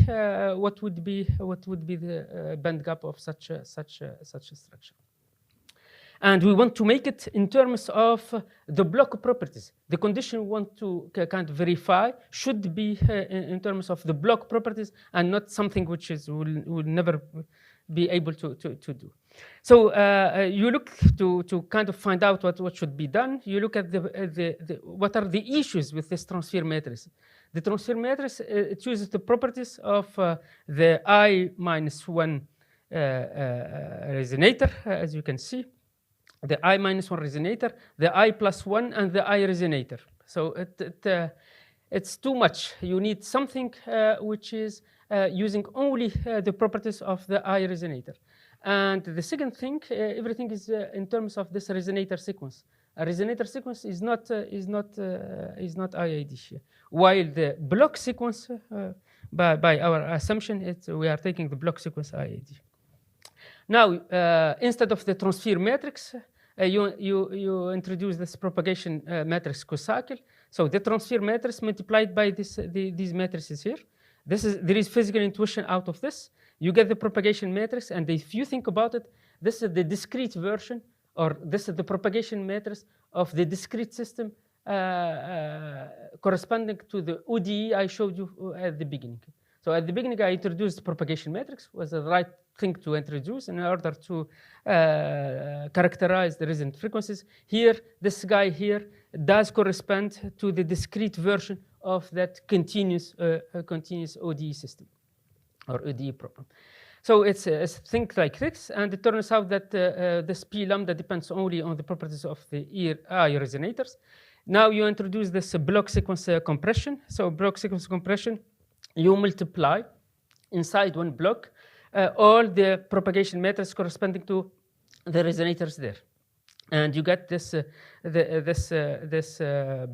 what would be the band gap of such a structure? And we want to make it in terms of the block properties. The condition we want to kind of verify should be in terms of the block properties and not something which will never be able to do. So you look to kind of find out what should be done. You look at what are the issues with this transfer matrix. The transfer matrix it chooses the properties of the I-1 resonator, as you can see. The I-1 resonator, the I+1, and the I resonator. So it's too much. You need something which is using only the properties of the I resonator. And the second thing, everything is in terms of this resonator sequence. A resonator sequence is not IID here. While the block sequence, by our assumption, we are taking the block sequence IID. Now, instead of the transfer matrix, you introduce this propagation matrix cocycle. So the transfer matrix multiplied by these matrices here. There is physical intuition out of this. You get the propagation matrix, and if you think about it, this is the discrete version, or this is the propagation matrix of the discrete system corresponding to the ODE I showed you at the beginning. So at the beginning, I introduced propagation matrix, was the right thing to introduce in order to characterize the resonant frequencies. Here, this guy here does correspond to the discrete version of that continuous ODE system or ODE problem. So it's a thing like this, and it turns out that this P lambda depends only on the properties of the I resonators. Now you introduce this block sequence compression. So block sequence compression, you multiply inside one block all the propagation matrix corresponding to the resonators there, and you get this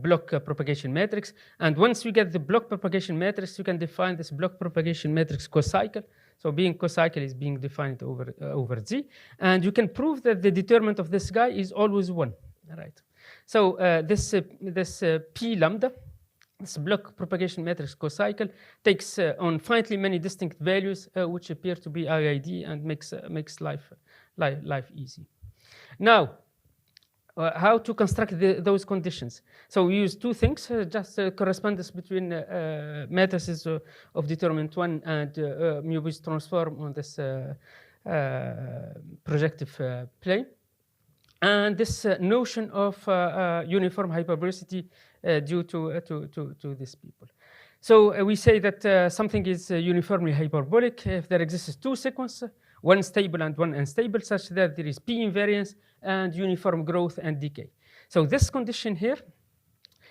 block propagation matrix. And once you get the block propagation matrix, you can define this block propagation matrix cocycle. So being cocycle is being defined over Z, and you can prove that the determinant of this guy is always 1. Right. So this P lambda, this block propagation matrix cocycle, takes on finitely many distinct values which appear to be IID and makes life easy. Now, how to construct those conditions. So we use two things, just correspondence between matrices of determinant 1 and mu-Bose transform on this projective plane. And this notion of uniform hyperbolicity due to these people. So we say that something is uniformly hyperbolic if there exists two sequences, one stable and one unstable, such that there is P invariance and uniform growth and decay. So this condition here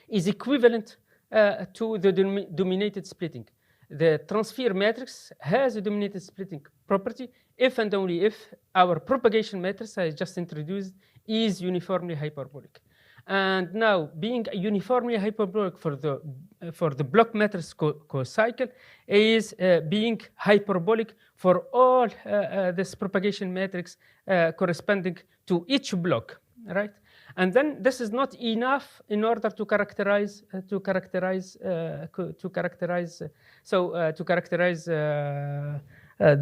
is equivalent to the dominated splitting. The transfer matrix has a dominated splitting property if and only if our propagation matrix I just introduced is uniformly hyperbolic. And now, being uniformly hyperbolic for the block matrix co-cycle is being hyperbolic for all this propagation matrix corresponding to each block, right? And then this is not enough in order to characterize the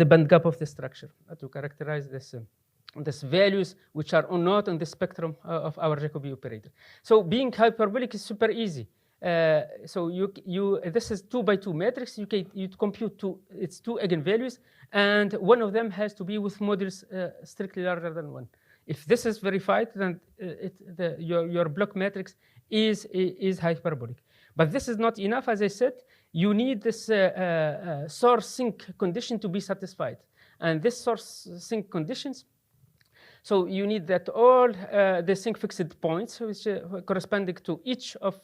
band gap of the structure, to characterize this values which are not on the spectrum of our Jacobi operator. So being hyperbolic is super easy. So this is 2 by 2 matrix. You compute its two eigenvalues, and one of them has to be with modulus strictly larger than 1. If this is verified, then your block matrix is hyperbolic. But this is not enough. As I said, you need this source sink condition to be satisfied, and this source sink conditions. So you need that all the sink fixed points, which corresponding to each of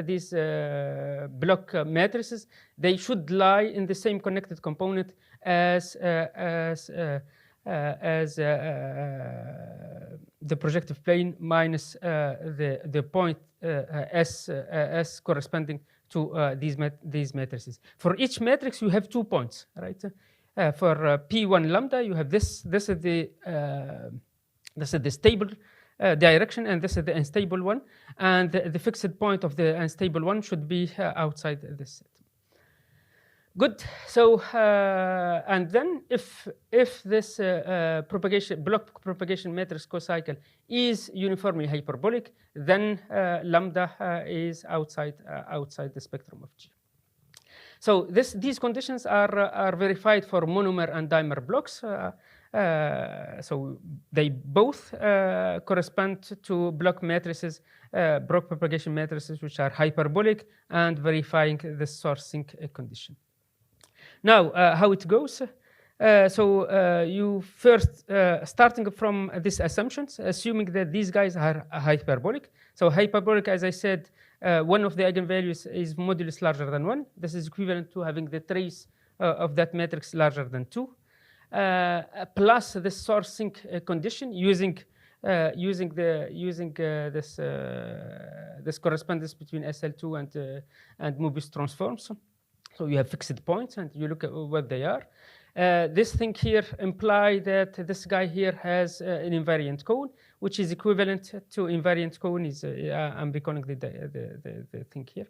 these block matrices, they should lie in the same connected component as the projective plane minus the point S corresponding to these matrices. For each matrix, you have 2 points, right? For P1 lambda, you have this. This is the stable direction, and this is the unstable one. And the fixed point of the unstable one should be outside this set. Good. So and then if this block propagation matrix co-cycle is uniformly hyperbolic, then lambda is outside the spectrum of G. So these conditions are verified for monomer and dimer blocks. So they both correspond to block matrices, block propagation matrices, which are hyperbolic, and verifying the source sink condition. Now, how it goes? You first, starting from these assumptions, assuming that these guys are hyperbolic. So hyperbolic, as I said, one of the eigenvalues is modulus larger than 1. This is equivalent to having the trace of that matrix larger than 2, plus the source sink condition using this correspondence between SL2 and mu-Bose transforms. So you have fixed points, and you look at what they are. This thing here implies that this guy here has an invariant cone, which is equivalent to invariant cone is, I'm recalling the thing here.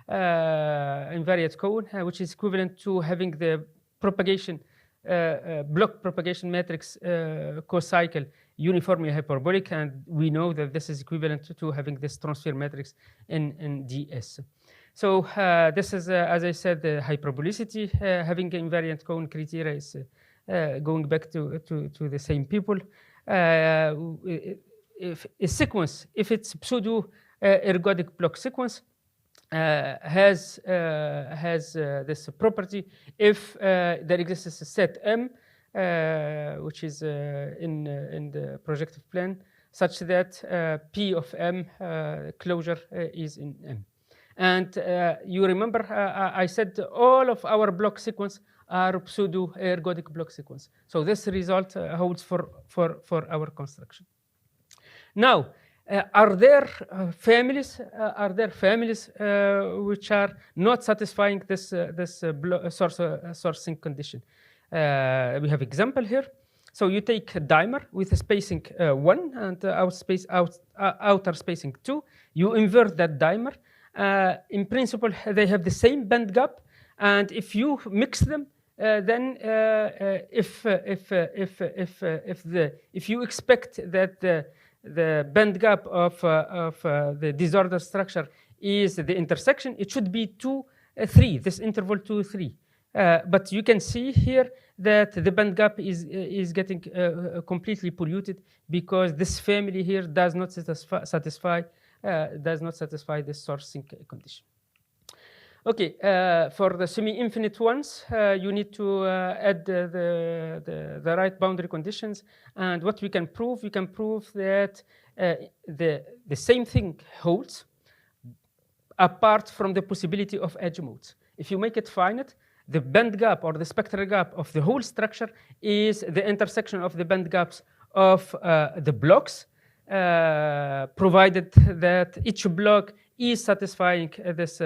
Invariant cone, which is equivalent to having the propagation, block propagation matrix co-cycle uniformly hyperbolic, and we know that this is equivalent to having this transfer matrix in DS. So this is, as I said, the hyperbolicity. Having invariant cone criteria is going back to the same people. If a sequence, if it's pseudo ergodic block sequence, has this property if there exists a set M, which is in the projective plane, such that P of M closure is in M. And you remember I said all of our block sequence are pseudo-ergodic block sequence. So this result holds for our construction. Now, are there families which are not satisfying this source sink condition? We have example here. So you take a dimer with a spacing 1 and outer spacing 2. You invert that dimer. In principle, they have the same band gap, and if you mix them, then if you expect that the band gap of the disordered structure is the intersection, it should be 2, 3. This interval 2, 3. But you can see here that the band gap is getting completely polluted because this family here does not satisfy this source sink condition. Okay, for the semi-infinite ones, you need to add the right boundary conditions. And what we can prove that the same thing holds apart from the possibility of edge modes. If you make it finite, the band gap or the spectral gap of the whole structure is the intersection of the band gaps of the blocks, provided that each block is satisfying this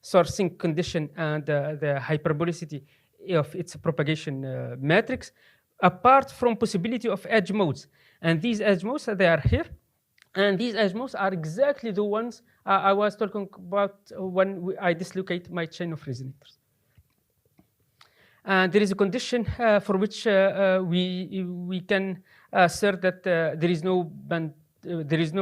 source sink condition and the hyperbolicity of its propagation matrix, apart from possibility of edge modes. And these edge modes, they are here. And these edge modes are exactly the ones I was talking about when I dislocate my chain of resonators. And there is a condition for which we can assert that there is no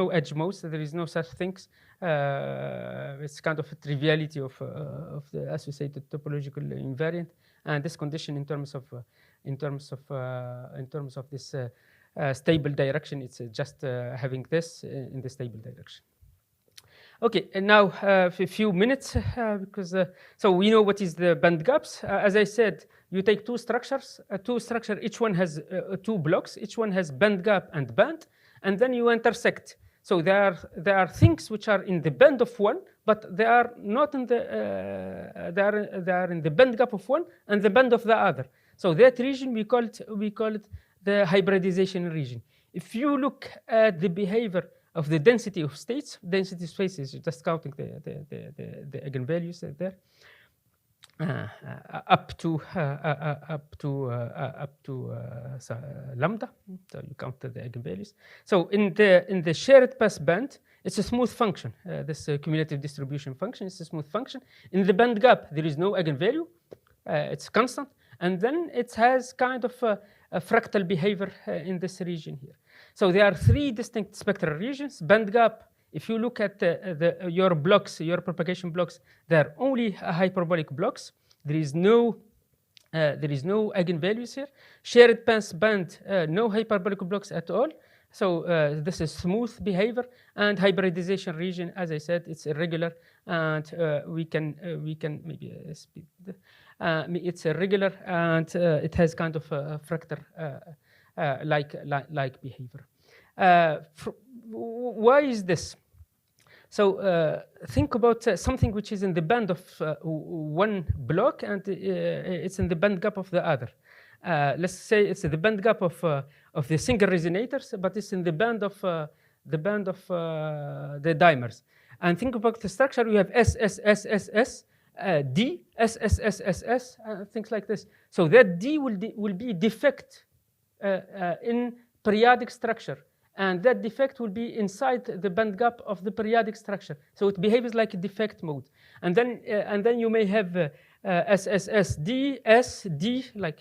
edge modes, there is no such things. It's kind of a triviality of the associated topological invariant, and this condition in terms of this stable direction, it's just having this in the stable direction. Okay, and now a few minutes because so we know what is the band gaps. As I said, you take two structures, each one has 2 blocks, each one has band gap and band, and then you intersect. So there are things which are in the band of one, but they are not in the they are in the band gap of one and the band of the other. So that region we call it the hybridization region. If you look at the behavior of the density of states, density space is just counting the eigenvalues there, up to lambda. So you count the eigenvalues. So in the shared pass band, it's a smooth function. This cumulative distribution function is a smooth function. In the band gap, there is no eigenvalue. It's constant, and then it has kind of a fractal behavior in this region here. So there are 3 distinct spectral regions. Band gap, if you look at your blocks, your propagation blocks, they are only hyperbolic blocks. There is no eigenvalues here. Shared pass band, no hyperbolic blocks at all. So this is smooth behavior, and hybridization region, as I said, it's irregular, and we can maybe speed. It's irregular, and it has kind of a fractal like behavior. Why is this? So think about something which is in the band of one block, and it's in the band gap of the other. Let's say it's the band gap of the single resonators, but it's in the band of the dimers. And think about the structure. We have S, S, S, S, S, D, S, S, S, S, S, things like this. So that D will be defect in periodic structure, and that defect will be inside the band gap of the periodic structure. So it behaves like a defect mode. And then you may have SSSD, SD, like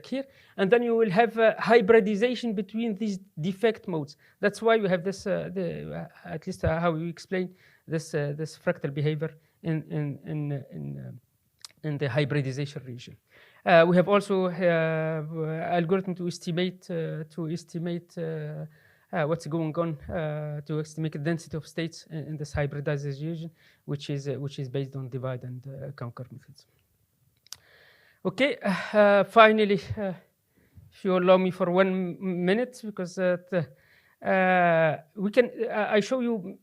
here, and then you will have hybridization between these defect modes. That's why we have this, at least how we explain this fractal behavior in the hybridization region. We have also algorithm to estimate what's going on, to estimate the density of states in this hybridization region, which is based on divide and conquer methods. Okay, finally, if you allow me for 1 minute, because we can. I show you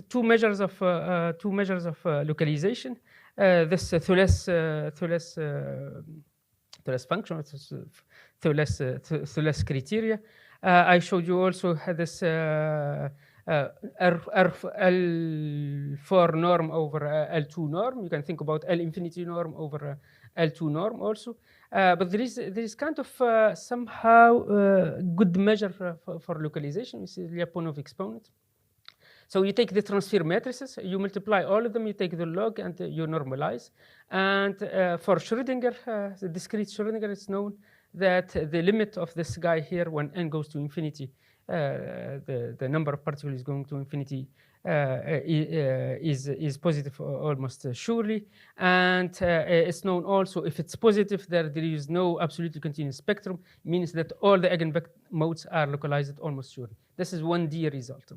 two measures of localization. This Thouless function, Thouless criteria. I showed you also this L4 norm over L2 norm. You can think about L infinity norm over L2 norm also. But there is kind of somehow good measure for localization. This is Lyapunov exponent. So you take the transfer matrices, you multiply all of them, you take the log, and you normalize. And for Schrödinger, the discrete Schrödinger, it's known that the limit of this guy here, when n goes to infinity, the number of particles is going to infinity, is positive almost surely. And it's known also, if it's positive, there is no absolutely continuous spectrum, means that all the eigenmodes are localized almost surely. This is 1D result.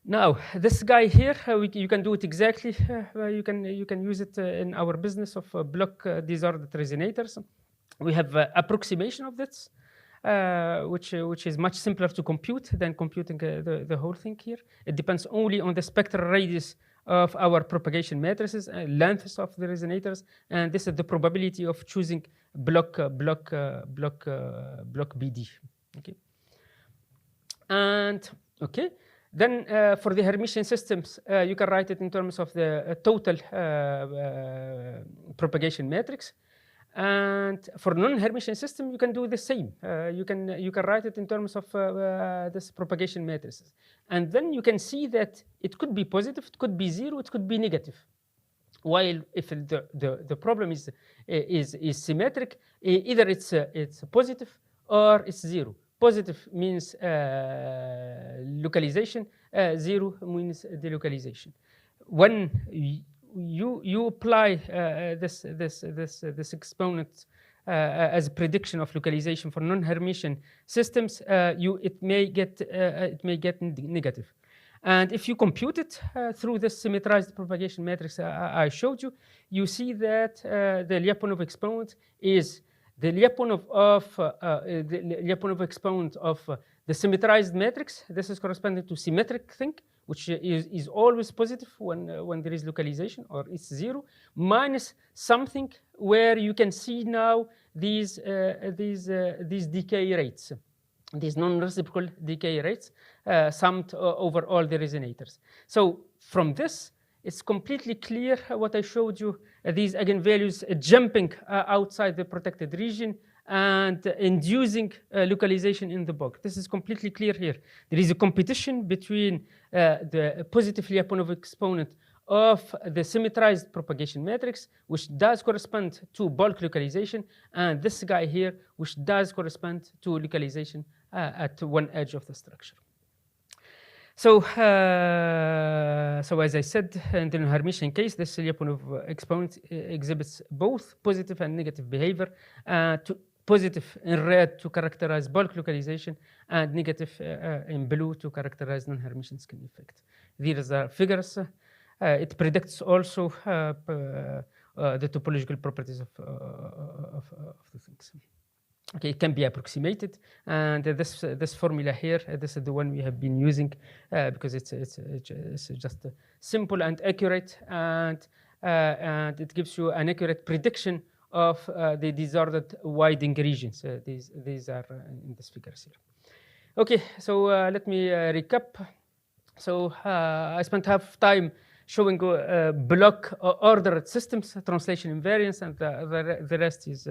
Now, this guy here, you can do it exactly. You can use it in our business of block disordered resonators. We have approximation of this, which is much simpler to compute than computing the whole thing here. It depends only on the spectral radius of our propagation matrices, lengths of the resonators, and this is the probability of choosing block BD. Okay, and okay. Then for the Hermitian systems, you can write it in terms of the total propagation matrix. And for non-Hermitian system, you can do the same. You can write it in terms of this propagation matrices. And then you can see that it could be positive, it could be zero, it could be negative. While if the problem is symmetric, either it's positive or it's zero. Positive means localization, zero means delocalization. When you apply this exponent as a prediction of localization for non-Hermitian systems, it may get negative. And if you compute it through this symmetrized propagation matrix I showed you, you see that the Lyapunov exponent is the Lyapunov exponent of the symmetrized matrix. This is corresponding to symmetric thing, which is always positive when there is localization, or it's zero, minus something where you can see now these decay rates, these non-reciprocal decay rates summed over all the resonators. So from this, it's completely clear what I showed you, these eigenvalues jumping outside the protected region and inducing localization in the bulk. This is completely clear here. There is a competition between the positive Lyapunov exponent of the symmetrized propagation matrix, which does correspond to bulk localization, and this guy here, which does correspond to localization at one edge of the structure. So, as I said, in the Hermitian case, this Lyapunov exponent exhibits both positive and negative behavior. Positive in red to characterize bulk localization, and negative in blue to characterize non-Hermitian skin effect. These are figures. It predicts also the topological properties of the things. Okay, it can be approximated, and this formula here, this is the one we have been using because it's just simple and accurate, and it gives you an accurate prediction of the disordered widening regions. These are in these figures here. Okay, so let me recap. So I spent half time showing block ordered systems, translation invariance, and the rest is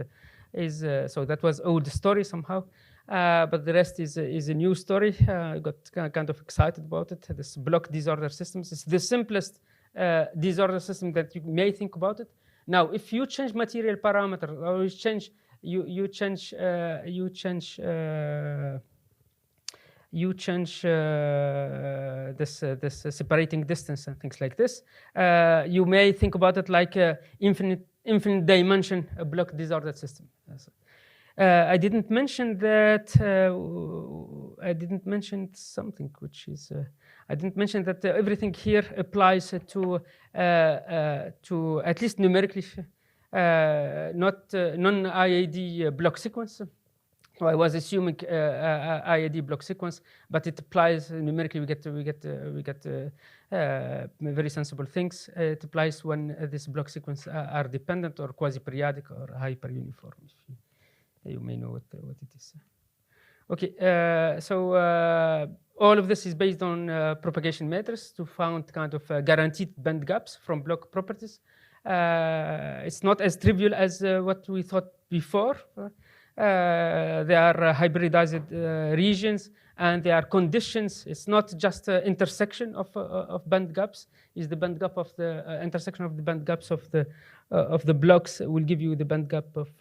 so that was old story somehow, but the rest is a new story. I got kind of excited about it. This block disorder systems is the simplest disorder system that you may think about it. Now, if you change material parameter, or you change this separating distance and things like this, you may think about it like infinite dimension block disordered system. I didn't mention that. I didn't mention something, which is I didn't mention that everything here applies to at least numerically, not non-IAD block sequence. So I was assuming IAD block sequence, but it applies numerically. We get very sensible things. It applies when this block sequence are dependent or quasi-periodic or hyper-uniform. You may know what it is. Okay, so all of this is based on propagation matrix to find kind of guaranteed band gaps from block properties. It's not as trivial as what we thought before. They are hybridized regions, and there are conditions. It's not just intersection of band gaps. Is the band gap of the intersection of the band gaps of the blocks will give you the band gap of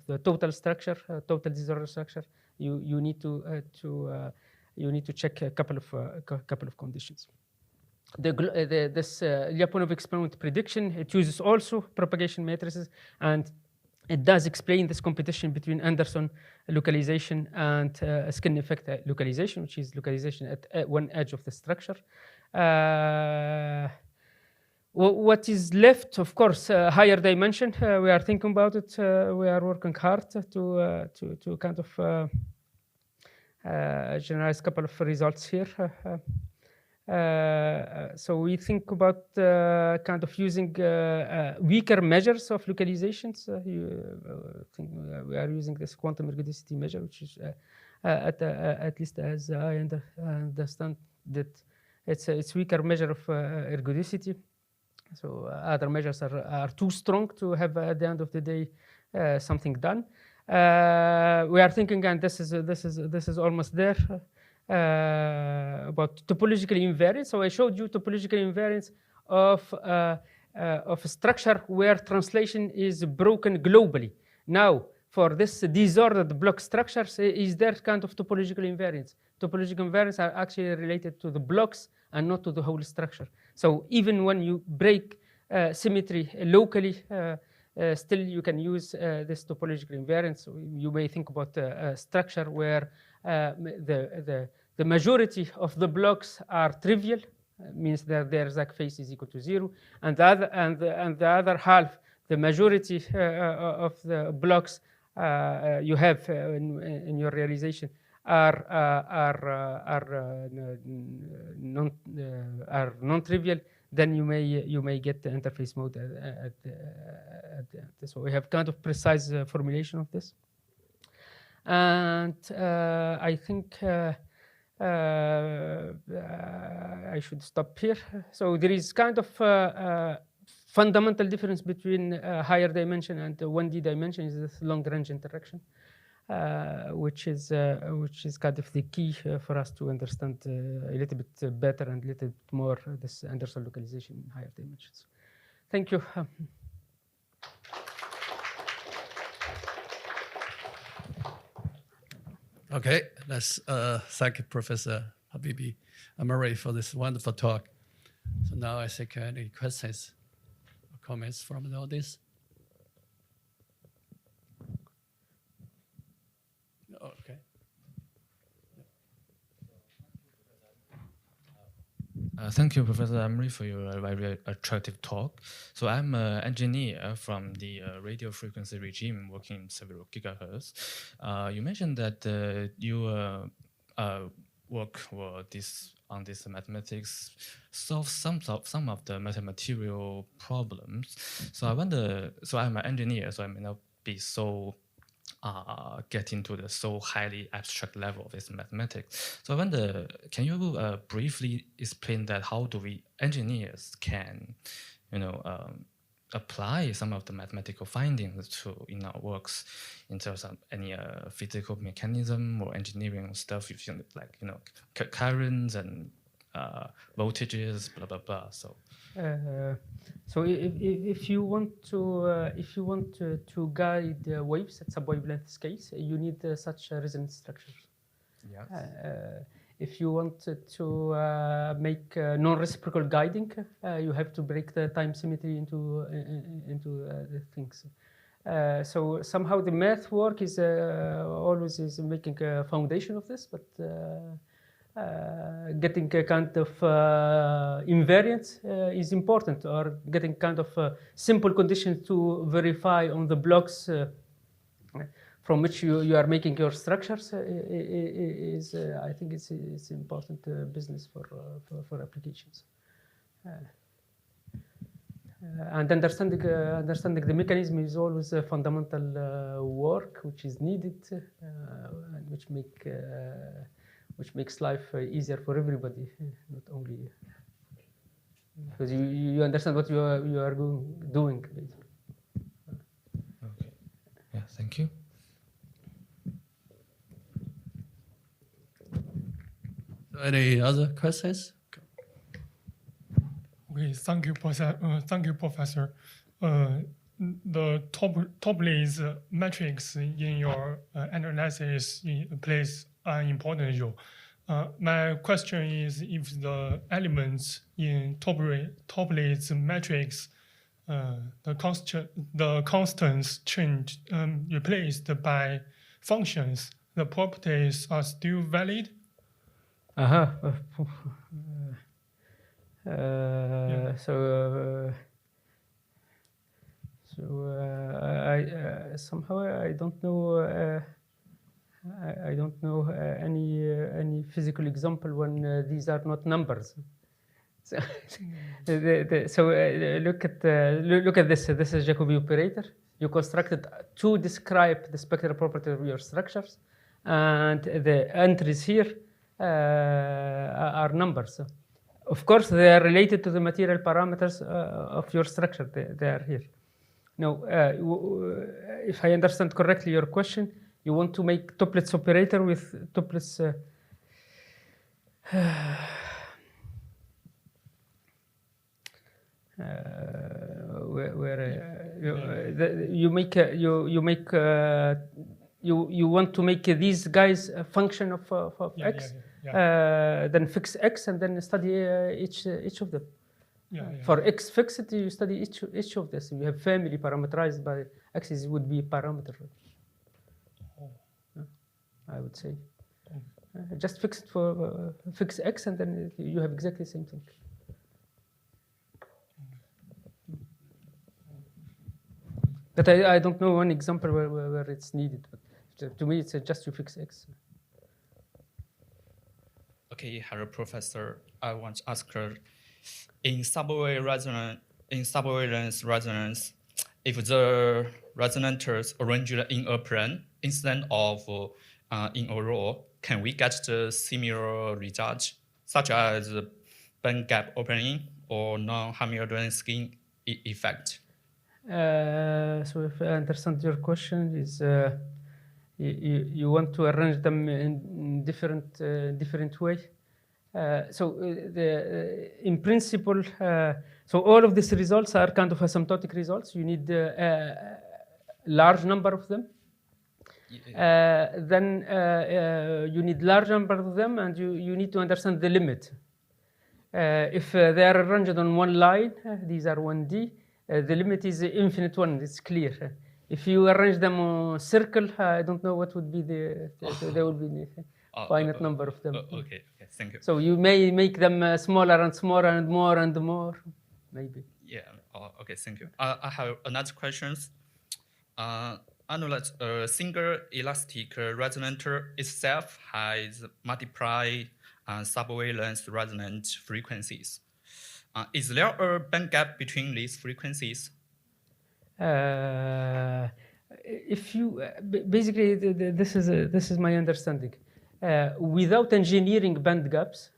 the total structure, total disorder structure. You need to check a couple of conditions. This Lyapunov experiment prediction, it uses also propagation matrices, and it does explain this competition between Anderson localization and skin effect localization, which is localization at one edge of the structure. What is left, of course, higher dimension. We are thinking about it. We are working hard to kind of generalize a couple of results here. So we think about kind of using weaker measures of localizations. We are using this quantum ergodicity measure, which is at least as I understand that it's weaker measure of ergodicity. So other measures are too strong to have at the end of the day something done. We are thinking, and this is almost there. About topological invariance. So I showed you topological invariance of a structure where translation is broken globally. Now, for this disordered block structures, is there kind of topological invariance? Topological invariance are actually related to the blocks and not to the whole structure. So even when you break symmetry locally, still you can use this topological invariance. So you may think about a structure where the majority of the blocks are trivial, means that their Zach phase is equal to 0, and the other half, the majority of the blocks you have in your realization are non-trivial. Then you may get the interface mode at the end. So we have kind of precise formulation of this, and I think I should stop here. So there is kind of fundamental difference between higher dimension and 1D dimension is this long-range interaction, which is kind of the key for us to understand a little bit better and a little bit more this Anderson localization in higher dimensions. Thank you. Okay, let's thank Professor Habib Ammari for this wonderful talk. So now I think any questions or comments from the audience? Okay. Thank you, Professor Ammari, for your very attractive talk. So I'm an engineer from the radio frequency regime working in several gigahertz. You mentioned that you work on this mathematics, solve some of the mathematical problems. So I wonder, so I'm an engineer, so I may not be so get into the so highly abstract level of this mathematics. So I wonder, can you briefly explain that how do we engineers can, apply some of the mathematical findings in our works in terms of any physical mechanism or engineering stuff, like currents and voltages, blah blah blah. So. So if you want to guide waves at sub-wavelength scales, you need such resonance structures. Yes. If you want to make non-reciprocal guiding, you have to break the time symmetry into the things. So somehow the math work is always making a foundation of this, but getting a kind of invariance is important, or getting kind of simple conditions to verify on the blocks from which you are making your structures is I think it's important business for applications. And understanding the mechanism is always a fundamental work which is needed and which makes life easier for everybody, not only because you understand what you are doing. Basically. Okay. Yeah. Thank you. Any other questions? Okay, thank you, Professor. The top-leads metrics in your analysis plays an important role. My question is if the elements in top-leads metrics, the constants change replaced by functions, the properties are still valid? Somehow I don't know. I don't know any physical example when these are not numbers. So, look at this. This is Jacobi operator. You constructed to describe the spectral property of your structures, and the entries here are numbers. Of course, they are related to the material parameters of your structure. They are here. Now, if I understand correctly your question, you want to make toplets operator with toplets. You want to make these guys a function of x, then fix x and then study each of them. For x fixed, you study each of this. You have family parameterized by x's would be parameter. I would say. Just fix it for fix x and then you have exactly the same thing. But I don't know one example where it's needed. But to me, it's just to fix x. Okay, hello, Professor. I want to ask her, in subvariance resonance, if the resonators arranged in a plane instead of in a row, can we get the similar result, such as band gap opening or non-Hamiltonian skin effect? So if I understand your question, is you want to arrange them in different way. In principle, so all of these results are kind of asymptotic results. You need a large number of them. Then you need large number of them, and you need to understand the limit. If they are arranged on one line, these are 1D. The limit is infinite one. It's clear. If you arrange them on circle, I don't know what would be there will be the finite number of them. Okay, thank you. So you may make them smaller and smaller and more and more, maybe. Yeah. Okay, thank you. I have another question. Analyze a single elastic resonator itself has multiple subvalence resonant frequencies. Is there a band gap between these frequencies? If you basically, this is my understanding. Without engineering band gaps,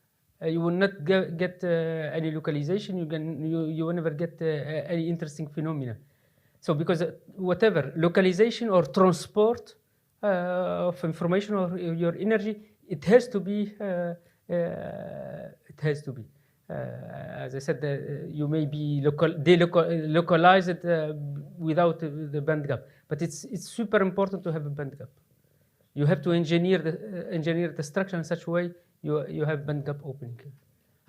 you will not get any localization. You will never get any interesting phenomena. So because whatever localization or transport of information or your energy, it has to be. As I said, you may be localize it without the band gap, but it's super important to have a band gap. You have to engineer the structure in such a way you have band gap opening,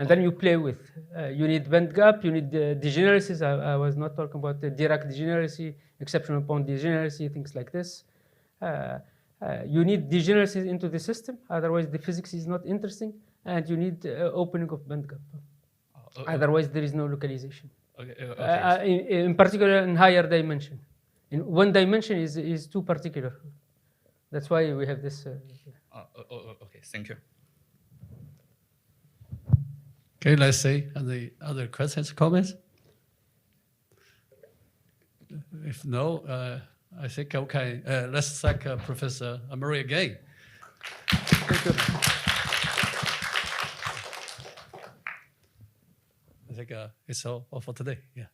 and then you play with. You need band gap. You need degeneracies. I was not talking about the Dirac degeneracy, exception upon degeneracy, things like this. You need degeneracies into the system, otherwise the physics is not interesting, and you need opening of band gap. Otherwise, there is no localization. In particular, in higher dimension. In one dimension is too particular. That's why we have this. Okay, thank you. Okay, let's see. Any other questions, comments? If no, I think okay. Let's thank Professor Ammari again. Thank you. I think it's all for today. Yeah.